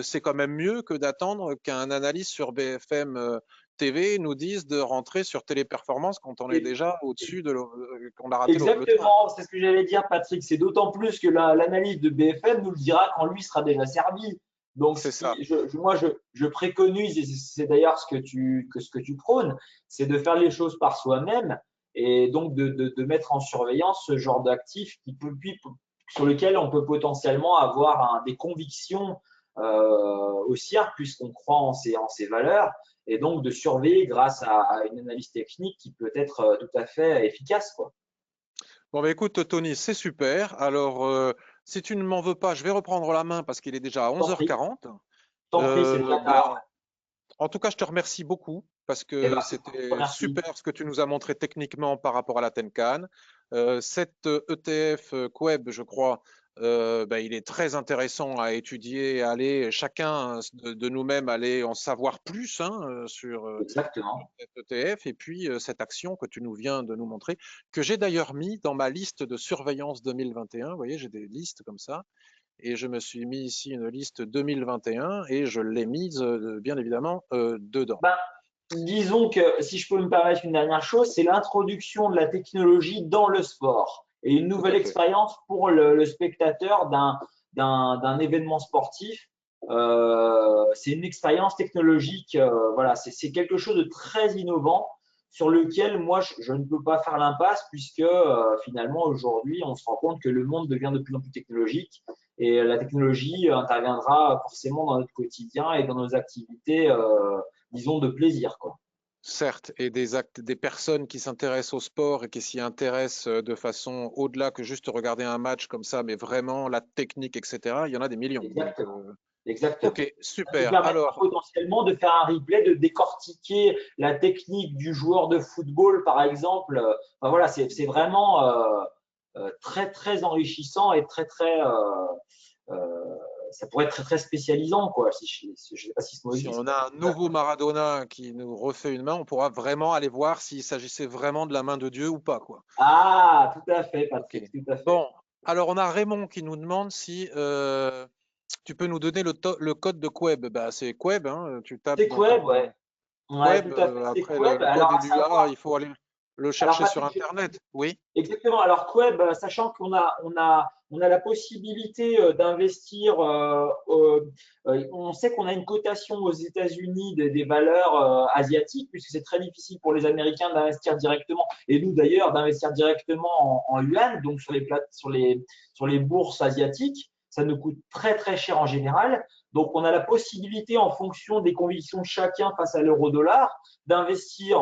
c'est quand même mieux que d'attendre qu'un analyste sur BFM TV nous dise de rentrer sur Téléperformance quand on est Et, déjà au-dessus qu'on a raté le train. exactement, c'est ce que j'allais dire, Patrick. C'est d'autant plus que l'analyse de BFM nous le dira quand lui sera déjà servi. Donc, C'est ça. moi, je préconise, et c'est d'ailleurs ce que tu prônes, c'est de faire les choses par soi-même et donc de mettre en surveillance ce genre d'actifs sur lequel on peut potentiellement avoir des convictions haussières puisqu'on croit en ces valeurs et donc de surveiller grâce à une analyse technique qui peut être tout à fait efficace, quoi. Bon, bah, écoute, Tony, c'est super. Alors, si tu ne m'en veux pas, je vais reprendre la main parce qu'il est déjà T'en prie, 11h40. t'en prie, c'est déjà Ben, tard. en tout cas, je te remercie beaucoup parce Eh que ben, je te c'était remercie. super ce que tu nous as montré techniquement par rapport à la Tenkan. Cet ETF Queb, je crois, ben, il est très intéressant à étudier, à aller chacun de nous-mêmes aller en savoir plus hein, sur Exactement. cet ETF et puis cette action que tu nous viens de nous montrer, que j'ai d'ailleurs mis dans ma liste de surveillance 2021. Vous voyez, j'ai des listes comme ça et je me suis mis ici une liste 2021 et je l'ai mise bien évidemment dedans. Ben, disons que si je peux me permettre une dernière chose, c'est l'introduction de la technologie dans le sport et une Tout nouvelle à fait. expérience pour le spectateur d'un événement sportif. C'est une expérience technologique, voilà, c'est quelque chose de très innovant sur lequel moi je ne peux pas faire l'impasse puisque finalement aujourd'hui on se rend compte que le monde devient de plus en plus technologique et la technologie interviendra forcément dans notre quotidien et dans nos activités, disons, de plaisir, quoi. Certes, et des personnes qui s'intéressent au sport et qui s'y intéressent de façon au-delà que juste regarder un match comme ça, mais vraiment la technique, etc., il y en a des millions. Donc, Exactement. Exactement. ok, Ça nous super. permettra Alors, potentiellement de faire un replay, de décortiquer la technique du joueur de football, par exemple. Enfin, voilà, c'est vraiment très, très enrichissant et très, très. Euh, ça pourrait être très, très spécialisant, quoi. Si je sais pas si ce mot si existe. on a un nouveau Maradona qui nous refait une main, on pourra vraiment aller voir s'il s'agissait vraiment de la main de Dieu ou pas, quoi. Ah, tout à fait, Ok. Patrick, tout à fait. Bon, alors on a Raymond qui nous demande si tu peux nous donner le code de Queb. Bah, c'est Queb, hein, tu tapes C'est dans Queb, ouais. ton Ouais, Queb. tout à fait, c'est Après, Queb. le code Alors, à ELUA, savoir, il faut aller le alors chercher sur Patrick, Internet. Oui, exactement. Alors Queb, sachant qu'on a la possibilité d'investir, on sait qu'on a une cotation aux États-Unis des valeurs asiatiques, puisque c'est très difficile pour les Américains d'investir directement, et nous d'ailleurs d'investir directement en yuan, donc sur les bourses asiatiques. Ça nous coûte très très cher en général. Donc on a la possibilité, en fonction des convictions de chacun face à l'euro-dollar, d'investir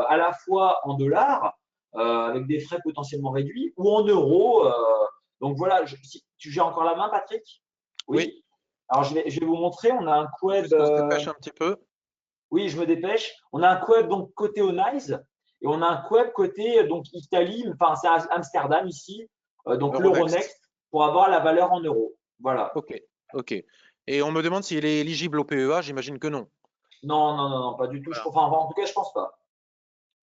à la fois en dollars avec des frais potentiellement réduits ou en euros. Donc voilà, si j'ai encore la main, Patrick. oui. Oui. Alors je vais vous montrer. On a un queb. Juste qu'on se dépêche un petit peu. Oui, je me dépêche. On a un queb donc côté Onise et on a un queb côté donc Italie. Enfin, c'est Amsterdam ici. Donc Euronext. l'Euronext pour avoir la valeur en euros. Voilà. Ok, ok. Et on me demande s'il est éligible au PEA. J'imagine que non. Non, non, non, non, pas du tout. Voilà. Enfin, en tout cas, je pense pas.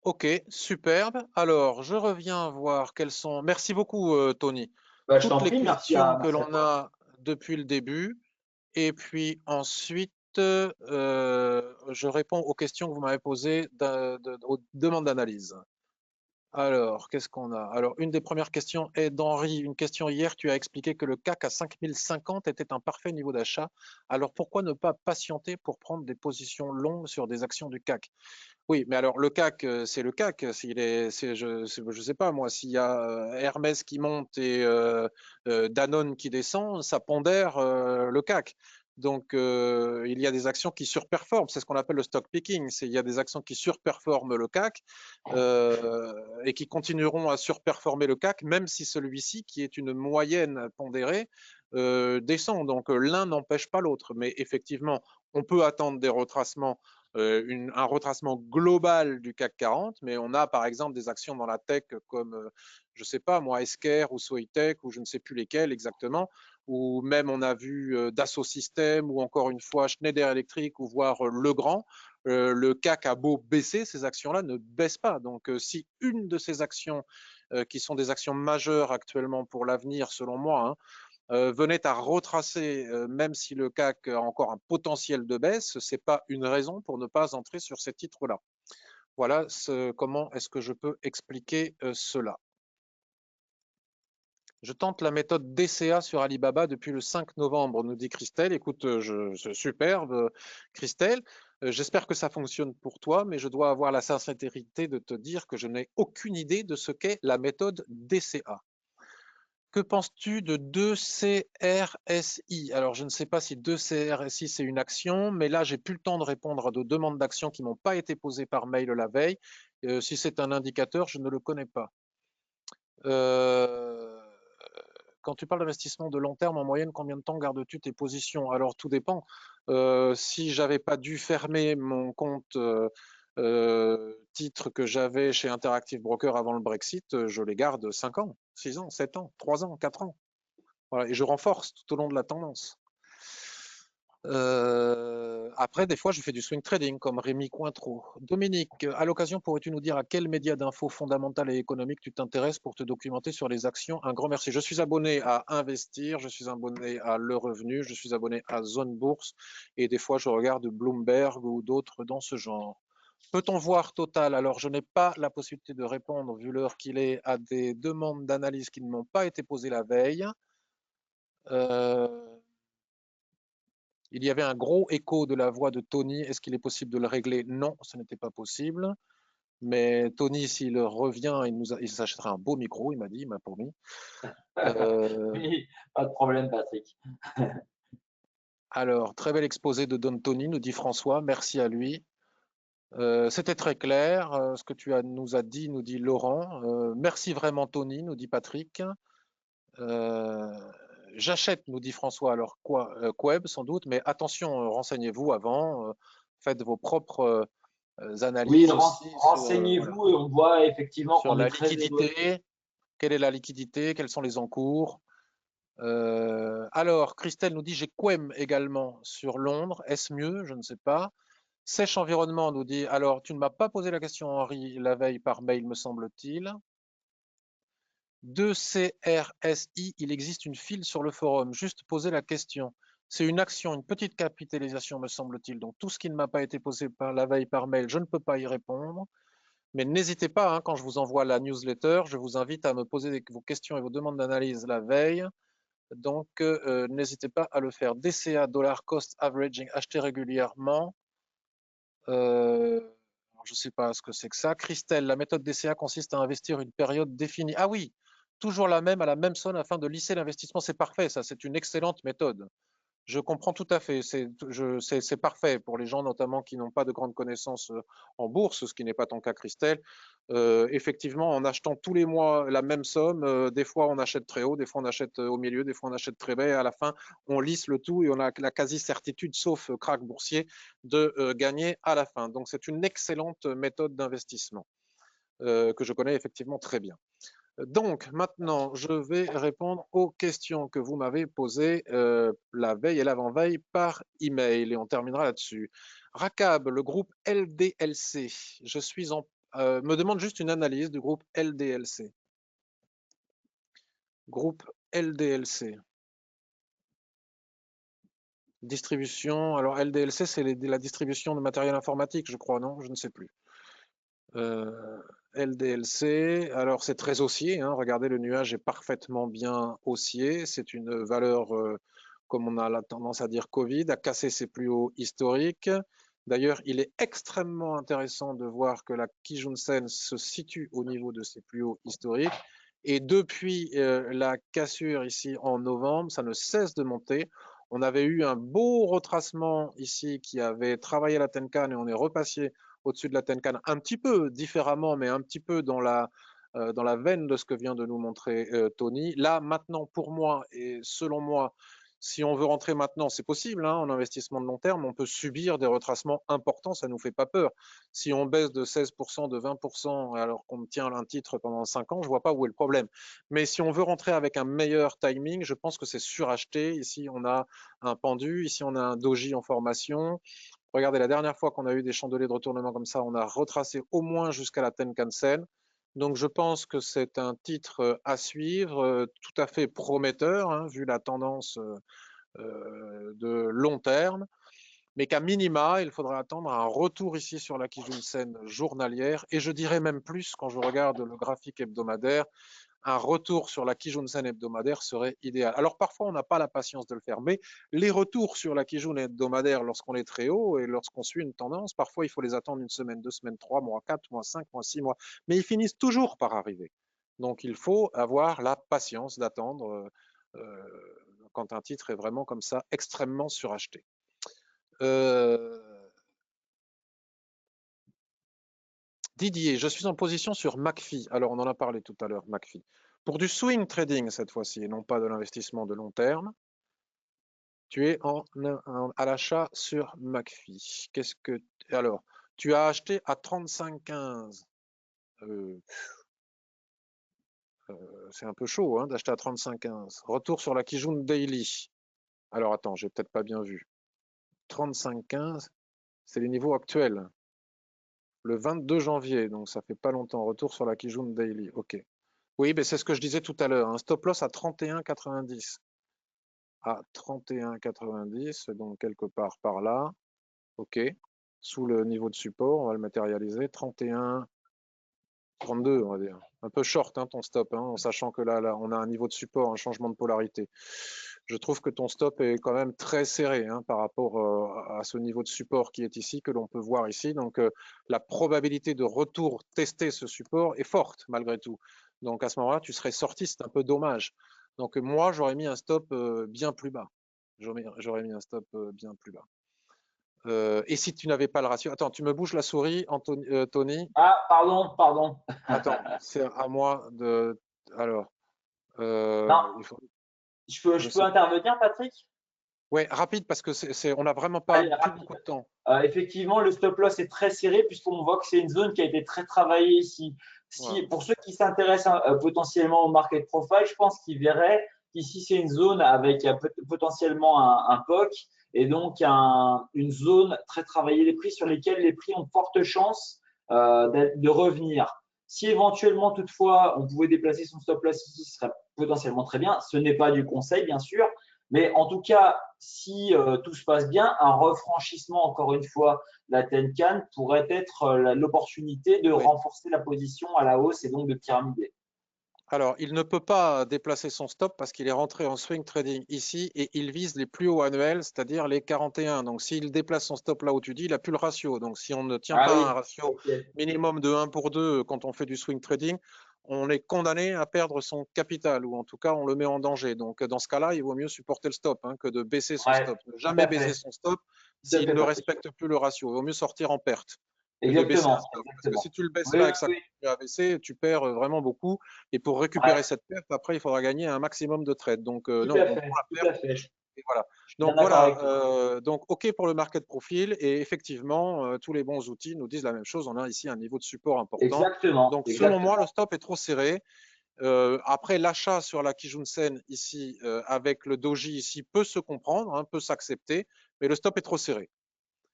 Ok, superbe. Alors, je reviens voir quels sont. Merci beaucoup, Tony. Bah, je Toutes t'en les prie. questions que Merci à l'on toi. a depuis le début. Et puis ensuite, je réponds aux questions que vous m'avez posées aux demandes d'analyse. Alors, qu'est-ce qu'on a? Alors, une des premières questions est d'Henri. Une question hier, tu as expliqué que le CAC à 5050 était un parfait niveau d'achat. Alors, pourquoi ne pas patienter pour prendre des positions longues sur des actions du CAC? Oui, mais alors le CAC, c'est le CAC. Je sais pas moi, s'il y a Hermès qui monte et Danone qui descend, ça pondère le CAC. Donc il y a des actions qui surperforment. C'est ce qu'on appelle le stock picking. Il y a des actions qui surperforment le CAC et qui continueront à surperformer le CAC, même si celui-ci, qui est une moyenne pondérée, descend. Donc l'un n'empêche pas l'autre. Mais effectivement, on peut attendre des retracements un retracement global du CAC 40, mais on a par exemple des actions dans la tech comme, je ne sais pas moi, Esker ou Soitec ou je ne sais plus lesquelles exactement, ou même on a vu Dassault Systèmes ou encore une fois Schneider Electric ou voire Legrand. Le CAC a beau baisser, ces actions-là ne baissent pas. Donc si une de ces actions qui sont des actions majeures actuellement pour l'avenir, selon moi, hein, venait à retracer, même si le CAC a encore un potentiel de baisse, ce n'est pas une raison pour ne pas entrer sur ces titres-là. Voilà comment est-ce que je peux expliquer cela. Je tente la méthode DCA sur Alibaba depuis le 5 novembre, nous dit Christelle. Écoute, superbe, Christelle. J'espère que ça fonctionne pour toi, mais je dois avoir la sincérité de te dire que je n'ai aucune idée de ce qu'est la méthode DCA. Que penses-tu de 2CRSI? Alors, je ne sais pas si 2CRSI, c'est une action, mais là, j'ai plus le temps de répondre à de demandes d'actions qui m'ont pas été posées par mail la veille. Si c'est un indicateur, je ne le connais pas. Euh, Quand tu parles d'investissement de long terme, en moyenne, combien de temps gardes-tu tes positions? Alors, tout dépend. Si j'avais pas dû fermer mon compte titre que j'avais chez Interactive Broker avant le Brexit, je les garde 5 ans, 6 ans, 7 ans, 3 ans, 4 ans. Voilà, et je renforce tout au long de la tendance. Après, des fois, je fais du swing trading comme Rémi Cointreau. Dominique, à l'occasion, pourrais-tu nous dire à quel média d'infos fondamentales et économiques tu t'intéresses pour te documenter sur les actions? Un grand merci. Je suis abonné à Investir, je suis abonné à Le Revenu, je suis abonné à Zone Bourse et des fois, je regarde Bloomberg ou d'autres dans ce genre. Peut-on voir Total? Alors, je n'ai pas la possibilité de répondre, vu l'heure qu'il est, à des demandes d'analyse qui ne m'ont pas été posées la veille. Euh, Il y avait un gros écho de la voix de Tony. Est-ce qu'il est possible de le régler? Non, ce n'était pas possible. Mais Tony, s'il revient, il s'achètera un beau micro, il m'a dit, il m'a promis. Euh, Oui, pas de problème, Patrick. alors, très bel exposé de Don Tony, nous dit François, merci à lui. C'était très clair, ce que nous as dit, nous dit Laurent. Merci vraiment Tony, nous dit Patrick. Euh, J'achète, nous dit François, alors quoi, Queb sans doute, mais attention, renseignez-vous avant, faites vos propres Oui, analyses aussi voilà, renseignez-vous et on voit effectivement sur qu'on est la très éloigné. liquidité, quelle est la liquidité, quels sont les encours. Alors, Christelle nous dit j'ai Quem également sur Londres, est-ce mieux? Je ne sais pas. Sèche Environnement nous dit alors tu ne m'as pas posé la question Henri la veille par mail me semble-t-il. 2CRSI, il existe une file sur le forum, juste poser la question. C'est une action, une petite capitalisation, me semble-t-il. Donc tout ce qui ne m'a pas été posé par la veille par mail, je ne peux pas y répondre. Mais n'hésitez pas, hein, quand je vous envoie la newsletter, je vous invite à me poser vos questions et vos demandes d'analyse la veille. Donc n'hésitez pas à le faire. DCA, Dollar Cost Averaging, acheter régulièrement. Je ne sais pas ce que c'est que ça. Christelle, la méthode DCA consiste à investir une période définie. Ah oui, toujours la même, à la même somme afin de lisser l'investissement. C'est parfait, ça, c'est une excellente méthode. Je comprends tout à fait. C'est parfait pour les gens notamment qui n'ont pas de grandes connaissances en bourse, ce qui n'est pas ton cas, Christelle. Effectivement, en achetant tous les mois la même somme, des fois on achète très haut, des fois on achète au milieu, des fois on achète très bas, et à la fin on lisse le tout et on a la quasi-certitude, sauf krach boursier, de gagner à la fin. Donc c'est une excellente méthode d'investissement que je connais effectivement très bien. Donc, maintenant, je vais répondre aux questions que vous m'avez posées la veille et l'avant-veille par email et on terminera là-dessus. Rakab, le groupe LDLC, je suis me demande juste une analyse du groupe LDLC. Groupe LDLC. Distribution, alors LDLC, c'est la distribution de matériel informatique, je crois, non? Je ne sais plus. LDLC, alors c'est très haussier, hein, regardez le nuage est parfaitement bien haussier, c'est une valeur, comme on a la tendance à dire Covid, à casser ses plus hauts historiques. D'ailleurs, il est extrêmement intéressant de voir que la Kijun Sen se situe au niveau de ses plus hauts historiques. Et depuis la cassure ici en novembre, ça ne cesse de monter. On avait eu un beau retracement ici qui avait travaillé la Tenkan et on est repassé au-dessus de la Tenkan un petit peu différemment, mais un petit peu dans la veine de ce que vient de nous montrer Tony. Là, maintenant, pour moi et selon moi, si on veut rentrer maintenant, c'est possible, hein, en investissement de long terme, on peut subir des retracements importants, ça ne nous fait pas peur. Si on baisse de 16%, de 20%, alors qu'on tient un titre pendant 5 ans, je ne vois pas où est le problème. Mais si on veut rentrer avec un meilleur timing, je pense que c'est suracheté. Ici, on a un pendu, ici, on a un doji en formation. Regardez, la dernière fois qu'on a eu des chandeliers de retournement comme ça, on a retracé au moins jusqu'à la Tenkan-sen. Donc je pense que c'est un titre à suivre, tout à fait prometteur, hein, vu la tendance de long terme, mais qu'à minima, il faudra attendre un retour ici sur la Kijun-sen journalière, et je dirais même plus quand je regarde le graphique hebdomadaire, un retour sur la Kijun-sen hebdomadaire serait idéal. Alors parfois, on n'a pas la patience de le faire, mais les retours sur la Kijun hebdomadaire, lorsqu'on est très haut et lorsqu'on suit une tendance, parfois il faut les attendre une semaine, 2 semaines, 3 mois, 4 mois, 5 mois, 6 mois, mais ils finissent toujours par arriver. Donc il faut avoir la patience d'attendre quand un titre est vraiment comme ça extrêmement suracheté. Euh, Didier, je suis en position sur McPhee. Alors, on en a parlé tout à l'heure, McPhee. Pour du swing trading cette fois-ci, et non pas de l'investissement de long terme, tu es à l'achat sur McPhee. Alors, tu as acheté à 35,15. Euh, c'est un peu chaud hein, d'acheter à 35,15. Retour sur la Kijun Daily. Alors, attends, j'ai peut-être pas bien vu. 35,15, c'est les niveaux actuels. Le 22 janvier, donc ça fait pas longtemps. Retour sur la Kijun Daily. OK. Oui, mais c'est ce que je disais tout à l'heure. Un stop loss à 31,90. À 31,90, donc quelque part par là. OK. Sous le niveau de support, on va le matérialiser. 31,90. 32, on va dire. Un peu short ton stop, en sachant que là, on a un niveau de support, un changement de polarité. Je trouve que ton stop est quand même très serré par rapport à ce niveau de support qui est ici, que l'on peut voir ici. Donc, la probabilité de retour tester ce support est forte malgré tout. Donc, à ce moment-là, tu serais sorti, c'est un peu dommage. Donc, moi, j'aurais mis un stop bien plus bas. J'aurais mis un stop bien plus bas. Et si tu n'avais pas le ratio, attends, tu me bouges la souris, Tony. Ah, pardon, pardon. Attends, c'est à moi de. Alors, Non, il faut. Je je peux sais. intervenir, Patrick? Ouais, rapide parce que on n'a vraiment pas Allez, plus rapide. beaucoup de temps. Effectivement, le stop loss est très serré puisqu'on voit que c'est une zone qui a été très travaillée ici. Voilà. Pour ceux qui s'intéressent potentiellement au market profile, je pense qu'ils verraient qu'ici c'est une zone avec potentiellement un POC et donc une zone très travaillée des prix sur lesquels les prix ont de fortes chances de revenir. Si éventuellement, toutefois, on pouvait déplacer son stop loss ici, ce serait potentiellement très bien. Ce n'est pas du conseil, bien sûr, mais en tout cas, si tout se passe bien, un refranchissement, encore une fois, la Tenkan pourrait être l'opportunité de Oui. renforcer la position à la hausse et donc de pyramider. Alors, il ne peut pas déplacer son stop parce qu'il est rentré en swing trading ici et il vise les plus hauts annuels, c'est-à-dire les 41. Donc, s'il déplace son stop là où tu dis, il n'a plus le ratio. Donc, si on ne tient Ah pas oui, un ratio ok. minimum de 1 pour 2 quand on fait du swing trading, on est condamné à perdre son capital ou en tout cas, on le met en danger. Donc, dans ce cas-là, il vaut mieux supporter le stop que de baisser son Ouais, stop. Ne tout jamais à baisser fait. son stop Tout à s'il fait, ne Patrick. respecte plus le ratio. Il vaut mieux sortir en perte que de baisser un Exactement, stop. Parce que si exactement. tu le baisses Oui, là oui, et que ça oui. continue à baisser, tu perds vraiment beaucoup. Et pour Ouais, récupérer cette perte, après, il faudra gagner un maximum de trades. Donc, tout non, à on fait, prend la tout perte. à fait. Et voilà. Je suis bien Donc, d'accord voilà. avec toi. Donc, OK pour le market profile. Et effectivement, tous les bons outils nous disent la même chose. On a ici un niveau de support important. Exactement, Donc, selon moi, le exactement. stop est trop serré. Après, l'achat sur la Kijun-sen ici, avec le doji ici, peut se comprendre, peut s'accepter. Mais le stop est trop serré.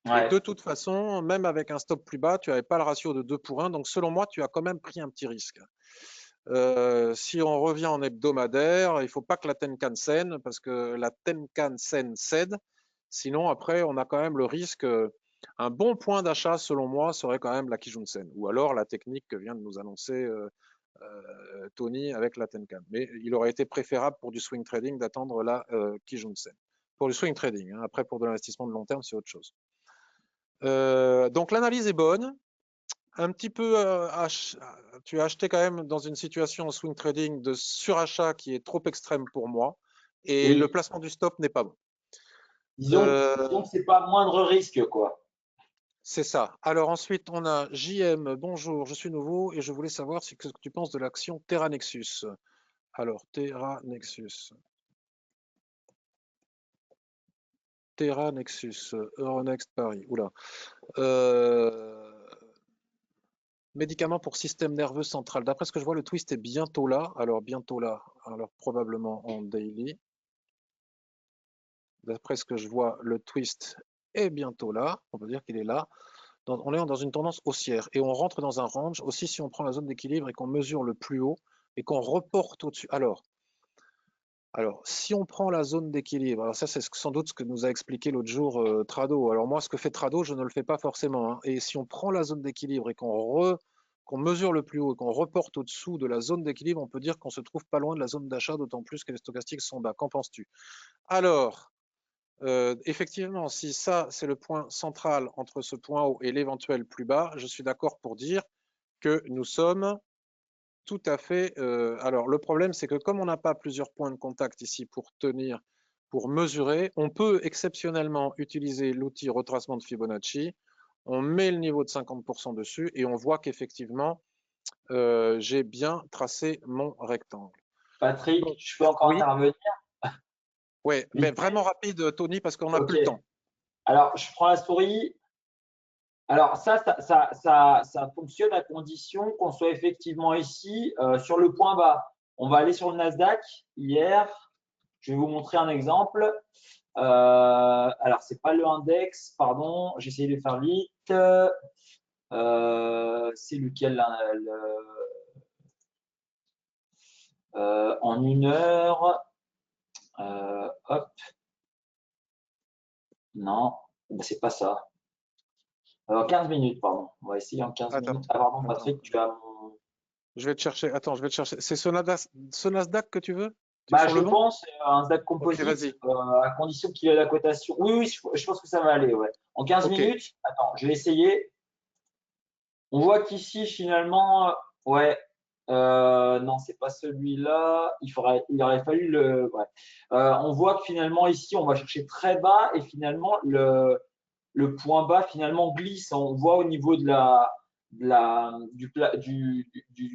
Et Ouais. de toute façon, même avec un stop plus bas, tu n'avais pas le ratio de 2 pour 1. Donc, selon moi, tu as quand même pris un petit risque. Si on revient en hebdomadaire, il ne faut pas que la Tenkan Sen, parce que la Tenkan Sen cède. Sinon, après, on a quand même le risque. Un bon point d'achat, selon moi, serait quand même la Kijun Sen, ou alors la technique que vient de nous annoncer Tony avec la Tenkan. Mais il aurait été préférable pour du swing trading d'attendre la Kijun Sen. Pour du swing trading, après pour de l'investissement de long terme, c'est autre chose. Donc l'analyse est bonne. Un petit peu, tu as acheté quand même dans une situation en swing trading de surachat qui est trop extrême pour moi. Et le Oui. placement du stop n'est pas bon. Disons Euh, que c'est pas moindre risque, quoi. c'est ça. Alors ensuite, on a JM. Bonjour, je suis nouveau et je voulais savoir ce que tu penses de l'action Terra Nexus. Alors, Terra Nexus. Terra Nexus, Euronext Paris. Oula. Euh, Médicament pour système nerveux central. D'après ce que je vois, le twist est bientôt là. Alors, bientôt là. Alors, probablement en daily. D'après ce que je vois, le twist est bientôt là. On peut dire qu'il est là. On est dans une tendance haussière et on rentre dans un range. Aussi, si on prend la zone d'équilibre et qu'on mesure le plus haut et qu'on reporte au-dessus. Alors, si on prend la zone d'équilibre, alors ça c'est sans doute ce que nous a expliqué l'autre jour Trado. Alors moi, ce que fait Trado, je ne le fais pas forcément. Et si on prend la zone d'équilibre et qu'on mesure le plus haut et qu'on reporte au-dessous de la zone d'équilibre, on peut dire qu'on se trouve pas loin de la zone d'achat, d'autant plus que les stochastiques sont bas. Qu'en penses-tu? Alors, effectivement, si ça c'est le point central entre ce point haut et l'éventuel plus bas, je suis d'accord pour dire que nous sommes tout à fait. Alors, le problème, c'est que comme on n'a pas plusieurs points de contact ici pour tenir, pour mesurer, on peut exceptionnellement utiliser l'outil retracement de Fibonacci. On met le niveau de 50% dessus et on voit qu'effectivement, j'ai bien tracé mon rectangle. Patrick, Donc, je peux encore oui, intervenir ouais, mais vite vraiment fait? rapide, Tony, parce qu'on n'a Ok. plus le temps. Alors, je prends la souris. Alors, ça fonctionne à condition qu'on soit effectivement ici sur le point bas. On va aller sur le Nasdaq hier. Je vais vous montrer un exemple. Alors, c'est pas le index, pardon. J'essaie de faire vite. C'est lequel là, en 1 heure. Hop, non, ben, c'est pas ça. 15 minutes, pardon. On va essayer en 15 Attends, minutes. Ah, pardon, attends. Patrick, tu as mon. Je vais te chercher. Attends, je vais te chercher. C'est ce Nasdaq que tu veux? Tu es Bah, sur je le bon? pense un Nasdaq Ok, Composite, vas-y. à condition qu'il ait la cotation. Oui, oui, je pense que ça va aller, ouais. En 15 Ok. minutes, attends, je vais essayer. On voit qu'ici, finalement, ouais, non, c'est pas celui-là. Il aurait fallu le, ouais. On voit que finalement, ici, on va chercher très bas et finalement, le point bas, finalement, glisse. On voit au niveau du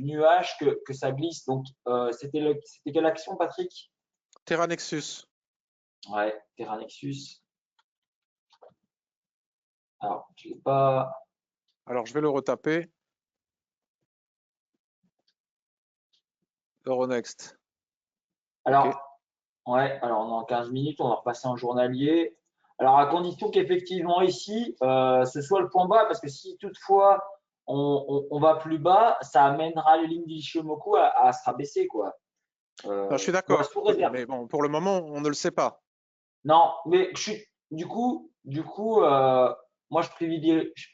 nuage que ça glisse. Donc, c'était quelle action, Patrick? Terra Nexus. Ouais, Terra Nexus. Alors, je l'ai pas. Alors, je vais le retaper. Euronext. Ok. Alors, ouais, alors on est en 15 minutes, on va repasser en journalier. Alors, à condition qu'effectivement ici, ce soit le point bas, parce que si toutefois on va plus bas, ça amènera les lignes d'Ishimoku à se rabaisser, quoi. Non, je suis Bon, d'accord. sous réserve. Mais bon, pour le moment, on ne le sait pas. Non, mais moi je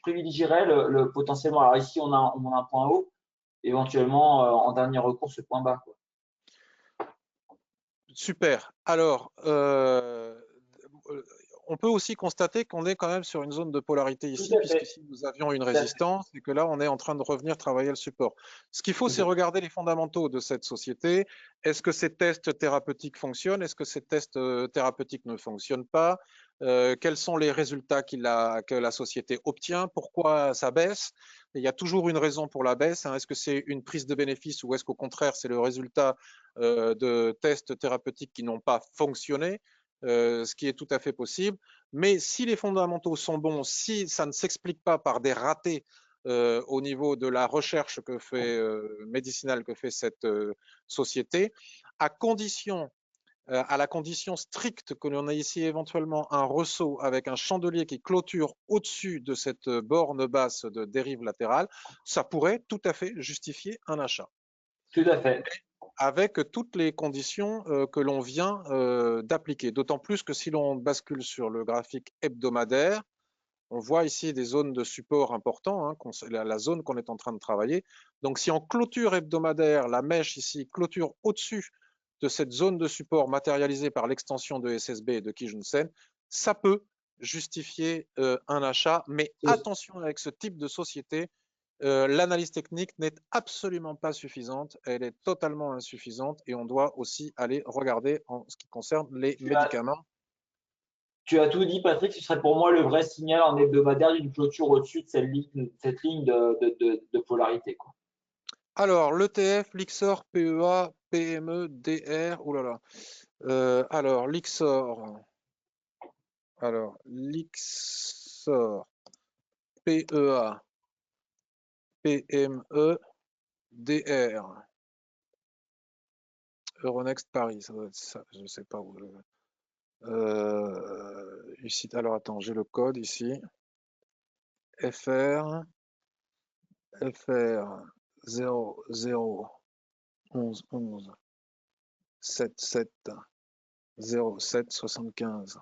privilégierais potentiellement. Alors ici, on a un point haut, éventuellement en dernier recours ce point bas, quoi. Super. Alors, on peut aussi constater qu'on est quand même sur une zone de polarité Tout ici, à fait, puisqu'ici nous avions une tout à fait, résistance et que là, on est en train de revenir travailler le support. Ce qu'il faut, tout c'est à fait. regarder les fondamentaux de cette société. Est-ce que ces tests thérapeutiques fonctionnent? Est-ce que ces tests thérapeutiques ne fonctionnent pas? Quels sont les résultats que la société obtient? Pourquoi ça baisse? Il y a toujours une raison pour la baisse, hein. Est-ce que c'est une prise de bénéfice ou est-ce qu'au contraire, c'est le résultat de tests thérapeutiques qui n'ont pas fonctionné, ce qui est tout à fait possible. Mais si les fondamentaux sont bons, si ça ne s'explique pas par des ratés au niveau de la recherche que fait médicinale que fait cette société, à condition à la condition stricte que l'on ait ici éventuellement un ressaut avec un chandelier qui clôture au-dessus de cette borne basse de dérive latérale, ça pourrait tout à fait justifier un achat Tout à fait. avec toutes les conditions que l'on vient d'appliquer. D'autant plus que si l'on bascule sur le graphique hebdomadaire, on voit ici des zones de support importants, hein, la zone qu'on est en train de travailler. Donc si en clôture hebdomadaire, la mèche ici clôture au-dessus de cette zone de support matérialisée par l'extension de SSB et de Kijun-sen, ça peut justifier un achat. Mais attention avec ce type de société, l'analyse technique n'est absolument pas suffisante, elle est totalement insuffisante et on doit aussi aller regarder en ce qui concerne les Tu as, médicaments. tu as tout dit, Patrick. Ce serait pour moi le vrai signal en hebdomadaire d'une clôture au-dessus de cette ligne de polarité, quoi. Alors, l'ETF, l'IXOR, PEA, PME, DR, oh là là. Alors, l'IXOR, PEA, PME, DR, Euronext Paris, ça doit être ça, je ne sais pas où. Ici, alors attends, j'ai le code ici. FR, FR 00 11 11 77 07 75.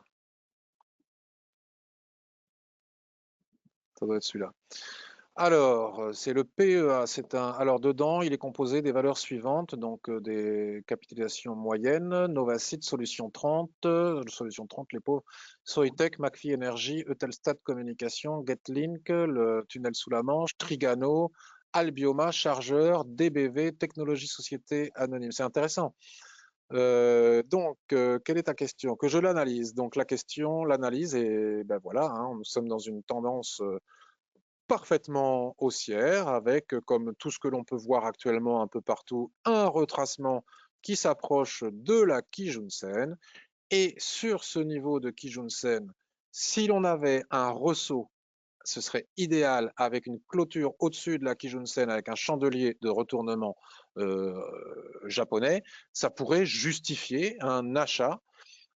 Ça doit être celui-là. Alors, c'est le PEA. Alors, dedans, il est composé des valeurs suivantes, donc des capitalisations moyennes, Novacid, Solution 30, les pauvres, Soitec, McPhee Energy, Eutelstat Communication, Getlink, le tunnel sous la Manche, Trigano, Albioma, Chargeur, DBV, Technologie Société Anonyme. C'est intéressant. Quelle est ta question? Que je l'analyse. Donc, la question, l'analyse, et ben voilà, hein, nous sommes dans une tendance parfaitement haussière, avec, comme tout ce que l'on peut voir actuellement un peu partout, un retracement qui s'approche de la Kijun-sen. Et sur ce niveau de Kijun-sen, si l'on avait un ressaut, ce serait idéal avec une clôture au-dessus de la Kijun-sen, avec un chandelier de retournement japonais, ça pourrait justifier un achat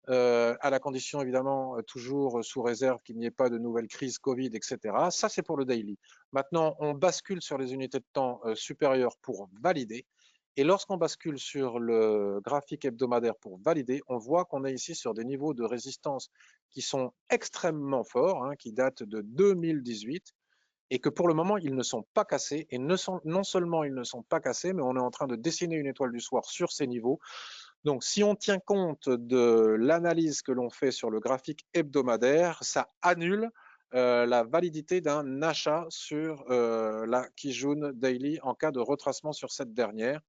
à la condition évidemment toujours sous réserve qu'il n'y ait pas de nouvelles crises Covid, etc. Ça, c'est pour le daily. Maintenant, on bascule sur les unités de temps supérieures pour valider. Et lorsqu'on bascule sur le graphique hebdomadaire pour valider, on voit qu'on est ici sur des niveaux de résistance qui sont extrêmement forts, hein, qui datent de 2018 et que pour le moment, ils ne sont pas cassés, et non seulement ils ne sont pas cassés, mais on est en train de dessiner une étoile du soir sur ces niveaux. Donc, si on tient compte de l'analyse que l'on fait sur le graphique hebdomadaire, ça annule la validité d'un achat sur la Kijun Daily en cas de retracement sur cette dernière.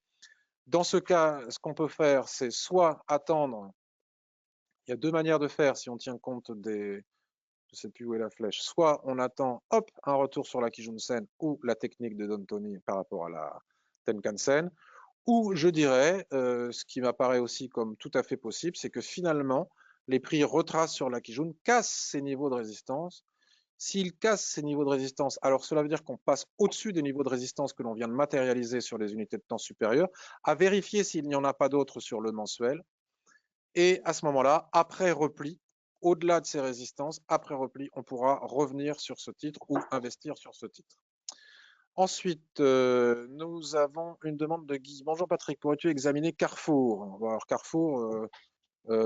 Dans ce cas, ce qu'on peut faire, c'est soit attendre, il y a deux manières de faire si on tient compte des, je ne sais plus où est la flèche, soit on attend, hop, un retour sur la Kijun-sen ou la technique de Don Tony par rapport à la Tenkan-sen, ou je dirais, ce qui m'apparaît aussi comme tout à fait possible, c'est que finalement, les prix retracent sur la Kijun, cassent ces niveaux de résistance. S'ils cassent ces niveaux de résistance, alors cela veut dire qu'on passe au-dessus des niveaux de résistance que l'on vient de matérialiser sur les unités de temps supérieures, à vérifier s'il n'y en a pas d'autres sur le mensuel. Et à ce moment-là, après repli, au-delà de ces résistances, après repli, on pourra revenir sur ce titre ou investir sur ce titre. Ensuite, nous avons une demande de Guy. Bonjour Patrick, pourrais-tu examiner Carrefour? Bon, alors Carrefour,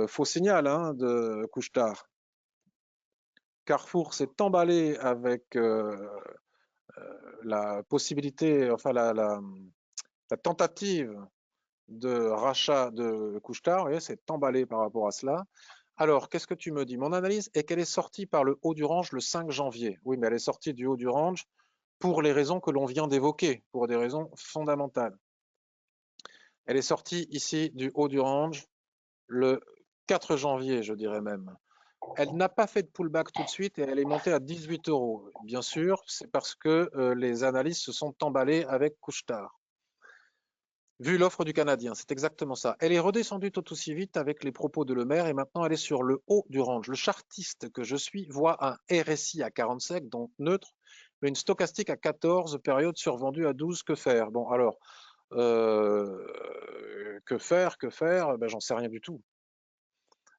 faux signal hein, de couche-tard. Carrefour s'est emballé avec la possibilité, enfin la tentative de rachat de couche-tard, c'est emballé par rapport à cela. Alors, qu'est-ce que tu me dis? Mon analyse est qu'elle est sortie par le haut du range le 5 janvier. Oui, mais elle est sortie du haut du range pour les raisons que l'on vient d'évoquer, pour des raisons fondamentales. Elle est sortie ici du haut du range le 4 janvier, je dirais même. Elle n'a pas fait de pullback tout de suite et elle est montée à 18 euros. Bien sûr, c'est parce que les analyses se sont emballées avec couche-tard. Vu l'offre du Canadien, c'est exactement ça. Elle est redescendue tout aussi vite avec les propos de Le Maire et maintenant elle est sur le haut du range. Le chartiste que je suis voit un RSI à 45, donc neutre, mais une stochastique à 14, période survendue à 12. Que faire? Bon, alors, que faire? Ben, j'en sais rien du tout.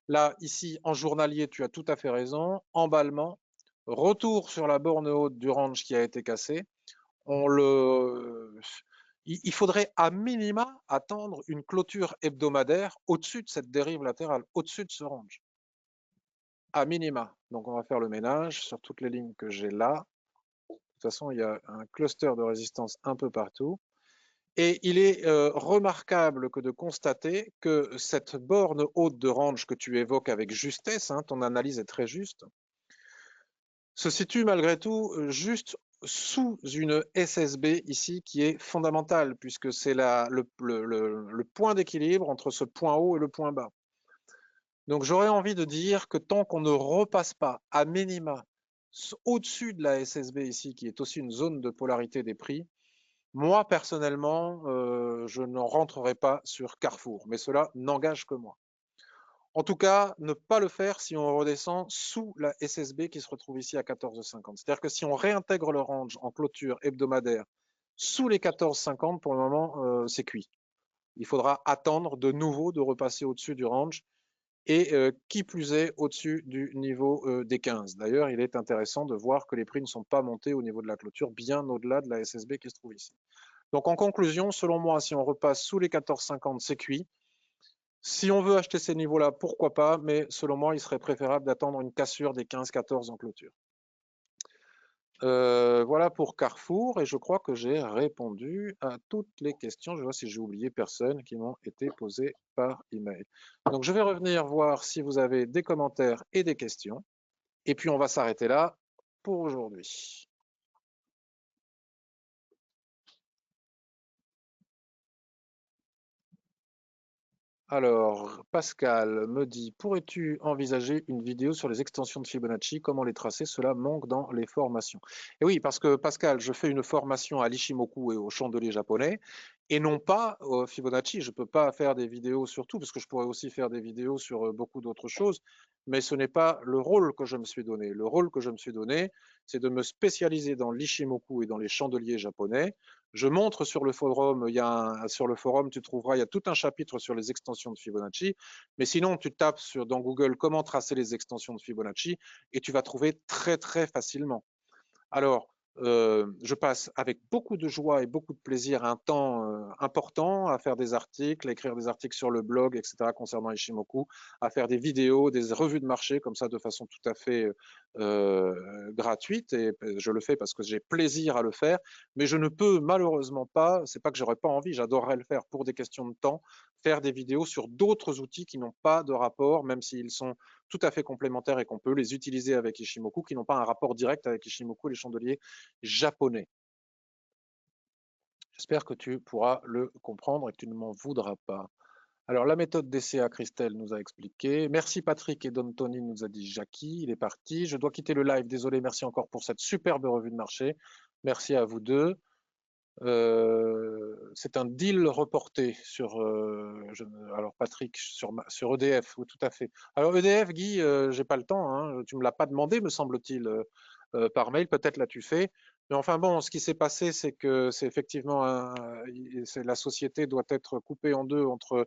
Là, ici, en journalier, tu as tout à fait raison. Emballement, retour sur la borne haute du range qui a été cassée. Il faudrait à minima attendre une clôture hebdomadaire au-dessus de cette dérive latérale, au-dessus de ce range. À minima. Donc on va faire le ménage sur toutes les lignes que j'ai là. De toute façon, il y a un cluster de résistance un peu partout. Et il est remarquable que de constater que cette borne haute de range que tu évoques avec justesse, hein, ton analyse est très juste, se situe malgré tout juste sous une SSB ici qui est fondamentale puisque c'est le point d'équilibre entre ce point haut et le point bas. Donc j'aurais envie de dire que tant qu'on ne repasse pas à minima au-dessus de la SSB ici qui est aussi une zone de polarité des prix, moi personnellement je ne rentrerai pas sur Carrefour, mais cela n'engage que moi. En tout cas, ne pas le faire si on redescend sous la SSB qui se retrouve ici à 14,50. C'est-à-dire que si on réintègre le range en clôture hebdomadaire sous les 14,50, pour le moment, c'est cuit. Il faudra attendre de nouveau de repasser au-dessus du range et qui plus est au-dessus du niveau des 15. D'ailleurs, il est intéressant de voir que les prix ne sont pas montés au niveau de la clôture, bien au-delà de la SSB qui se trouve ici. Donc en conclusion, selon moi, si on repasse sous les 14,50, c'est cuit. Si on veut acheter ces niveaux-là, pourquoi pas, mais selon moi, il serait préférable d'attendre une cassure des 15-14 en clôture. Voilà pour Carrefour, et je crois que j'ai répondu à toutes les questions. Je vois si j'ai oublié personne qui m'ont été posées par email. Donc je vais revenir voir si vous avez des commentaires et des questions, et puis on va s'arrêter là pour aujourd'hui. Alors, Pascal me dit, pourrais-tu envisager une vidéo sur les extensions de Fibonacci, comment les tracer? Cela manque dans les formations. Et oui, parce que Pascal, je fais une formation à l'Ishimoku et au chandelier japonais, et non pas au Fibonacci. Je ne peux pas faire des vidéos sur tout, parce que je pourrais aussi faire des vidéos sur beaucoup d'autres choses, mais ce n'est pas le rôle que je me suis donné. Le rôle que je me suis donné, c'est de me spécialiser dans l'Ishimoku et dans les chandeliers japonais. Je montre sur le forum, sur le forum, tu trouveras, il y a tout un chapitre sur les extensions de Fibonacci. Mais sinon, tu tapes dans Google comment tracer les extensions de Fibonacci et tu vas trouver très, très facilement. Alors, Je passe avec beaucoup de joie et beaucoup de plaisir un temps important à faire des articles, à écrire des articles sur le blog, etc. concernant Ishimoku, à faire des vidéos, des revues de marché comme ça de façon tout à fait gratuite. Et je le fais parce que j'ai plaisir à le faire, mais je ne peux malheureusement pas, c'est pas que j'aurais pas envie, j'adorerais le faire pour des questions de temps, faire des vidéos sur d'autres outils qui n'ont pas de rapport, même s'ils sont tout à fait complémentaires et qu'on peut les utiliser avec Ishimoku, qui n'ont pas un rapport direct avec Ishimoku, les chandeliers japonais. J'espère que tu pourras le comprendre et que tu ne m'en voudras pas. Alors, la méthode DCA, Christelle nous a expliqué. Merci Patrick et Don Tony nous a dit Jackie. Il est parti. Je dois quitter le live. Désolé, merci encore pour cette superbe revue de marché. Merci à vous deux. C'est un deal reporté sur, alors Patrick, sur EDF, oui, tout à fait. Alors EDF, Guy, j'ai pas le temps, hein, tu me l'as pas demandé, me semble-t-il, par mail, peut-être l'as-tu fait. Mais enfin bon, ce qui s'est passé, c'est que c'est effectivement la société doit être coupée en deux entre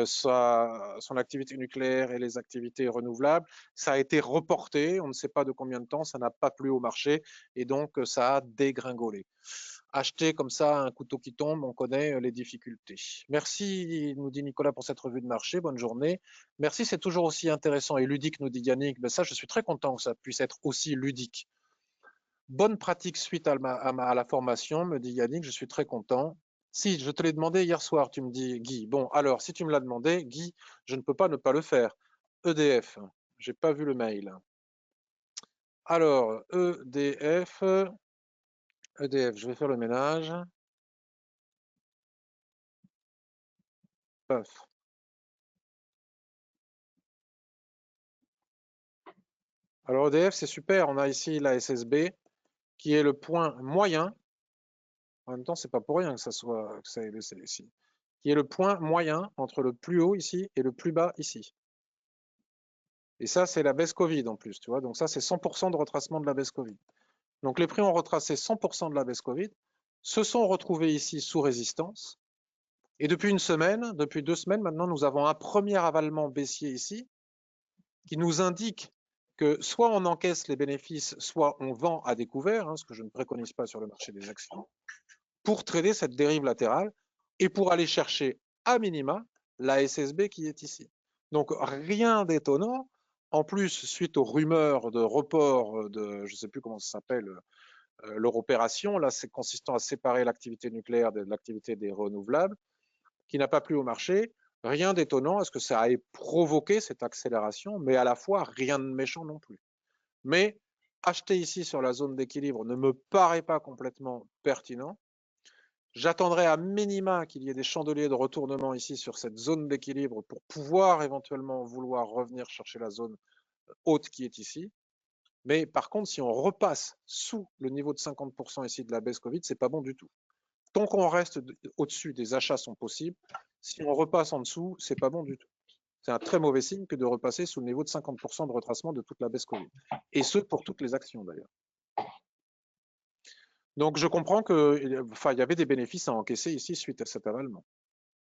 son activité nucléaire et les activités renouvelables. Ça a été reporté, on ne sait pas de combien de temps, ça n'a pas plu au marché et donc ça a dégringolé. Acheter comme ça un couteau qui tombe, on connaît les difficultés. Merci, nous dit Nicolas, pour cette revue de marché. Bonne journée. Merci, c'est toujours aussi intéressant et ludique, nous dit Yannick. Ben ça, je suis très content que ça puisse être aussi ludique. Bonne pratique suite à la formation, me dit Yannick, je suis très content. Si, je te l'ai demandé hier soir, tu me dis, Guy. Bon, alors, si tu me l'as demandé, Guy, je ne peux pas ne pas le faire. EDF, j'ai pas vu le mail. Alors, EDF, je vais faire le ménage. Paf. Alors EDF, c'est super. On a ici la SSB qui est le point moyen. En même temps, c'est pas pour rien que ça ait laissé ici. Qui est le point moyen entre le plus haut ici et le plus bas ici. Et ça, c'est la baisse Covid en plus, tu vois. Donc ça, c'est 100% de retracement de la baisse Covid. Donc les prix ont retracé 100% de la baisse Covid, se sont retrouvés ici sous résistance. Et depuis une semaine, depuis 2 semaines maintenant, nous avons un premier avalement baissier ici qui nous indique que soit on encaisse les bénéfices, soit on vend à découvert, ce que je ne préconise pas sur le marché des actions, pour trader cette dérive latérale et pour aller chercher à minima la SSB qui est ici. Donc rien d'étonnant. En plus, suite aux rumeurs de report de, je ne sais plus comment ça s'appelle, leur opération, là c'est consistant à séparer l'activité nucléaire de l'activité des renouvelables, qui n'a pas plu au marché. Rien d'étonnant, est-ce que ça a provoqué cette accélération, mais à la fois rien de méchant non plus. Mais acheter ici sur la zone d'équilibre ne me paraît pas complètement pertinent. J'attendrai à minima qu'il y ait des chandeliers de retournement ici sur cette zone d'équilibre pour pouvoir éventuellement vouloir revenir chercher la zone haute qui est ici. Mais par contre, si on repasse sous le niveau de 50% ici de la baisse Covid, c'est pas bon du tout. Tant qu'on reste au-dessus, des achats sont possibles. Si on repasse en dessous, c'est pas bon du tout. C'est un très mauvais signe que de repasser sous le niveau de 50% de retracement de toute la baisse Covid. Et ce, pour toutes les actions d'ailleurs. Donc je comprends qu'il y avait des bénéfices à encaisser ici suite à cet avalement.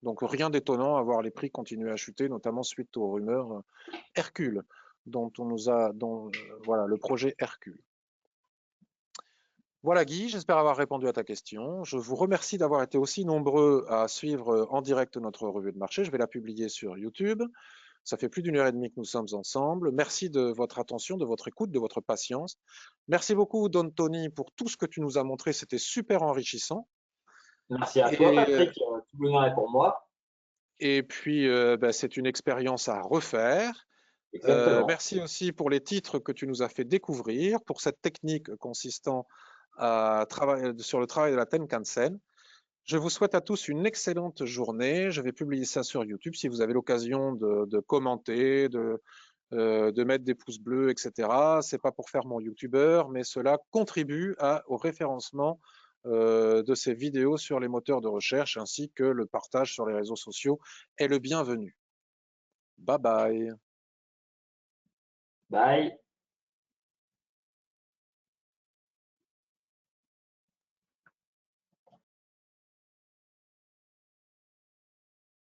Donc rien d'étonnant à voir les prix continuer à chuter, notamment suite aux rumeurs Hercule, voilà, le projet Hercule. Voilà Guy, j'espère avoir répondu à ta question. Je vous remercie d'avoir été aussi nombreux à suivre en direct notre revue de marché. Je vais la publier sur YouTube. Ça fait plus d'1 heure et demie que nous sommes ensemble. Merci de votre attention, de votre écoute, de votre patience. Merci beaucoup Don Tony pour tout ce que tu nous as montré. C'était super enrichissant. Merci à toi, Et, Patrick. Tout l'honneur est pour moi. et puis, c'est une expérience à refaire. Exactement. Merci aussi pour les titres que tu nous as fait découvrir, pour cette technique consistant à travailler sur le travail de la Tenkan-sen. Je vous souhaite à tous une excellente journée. Je vais publier ça sur YouTube si vous avez l'occasion de commenter, de mettre des pouces bleus, etc. C'est pas pour faire mon YouTuber, mais cela contribue au référencement de ces vidéos sur les moteurs de recherche ainsi que le partage sur les réseaux sociaux est le bienvenu. Bye bye. Bye.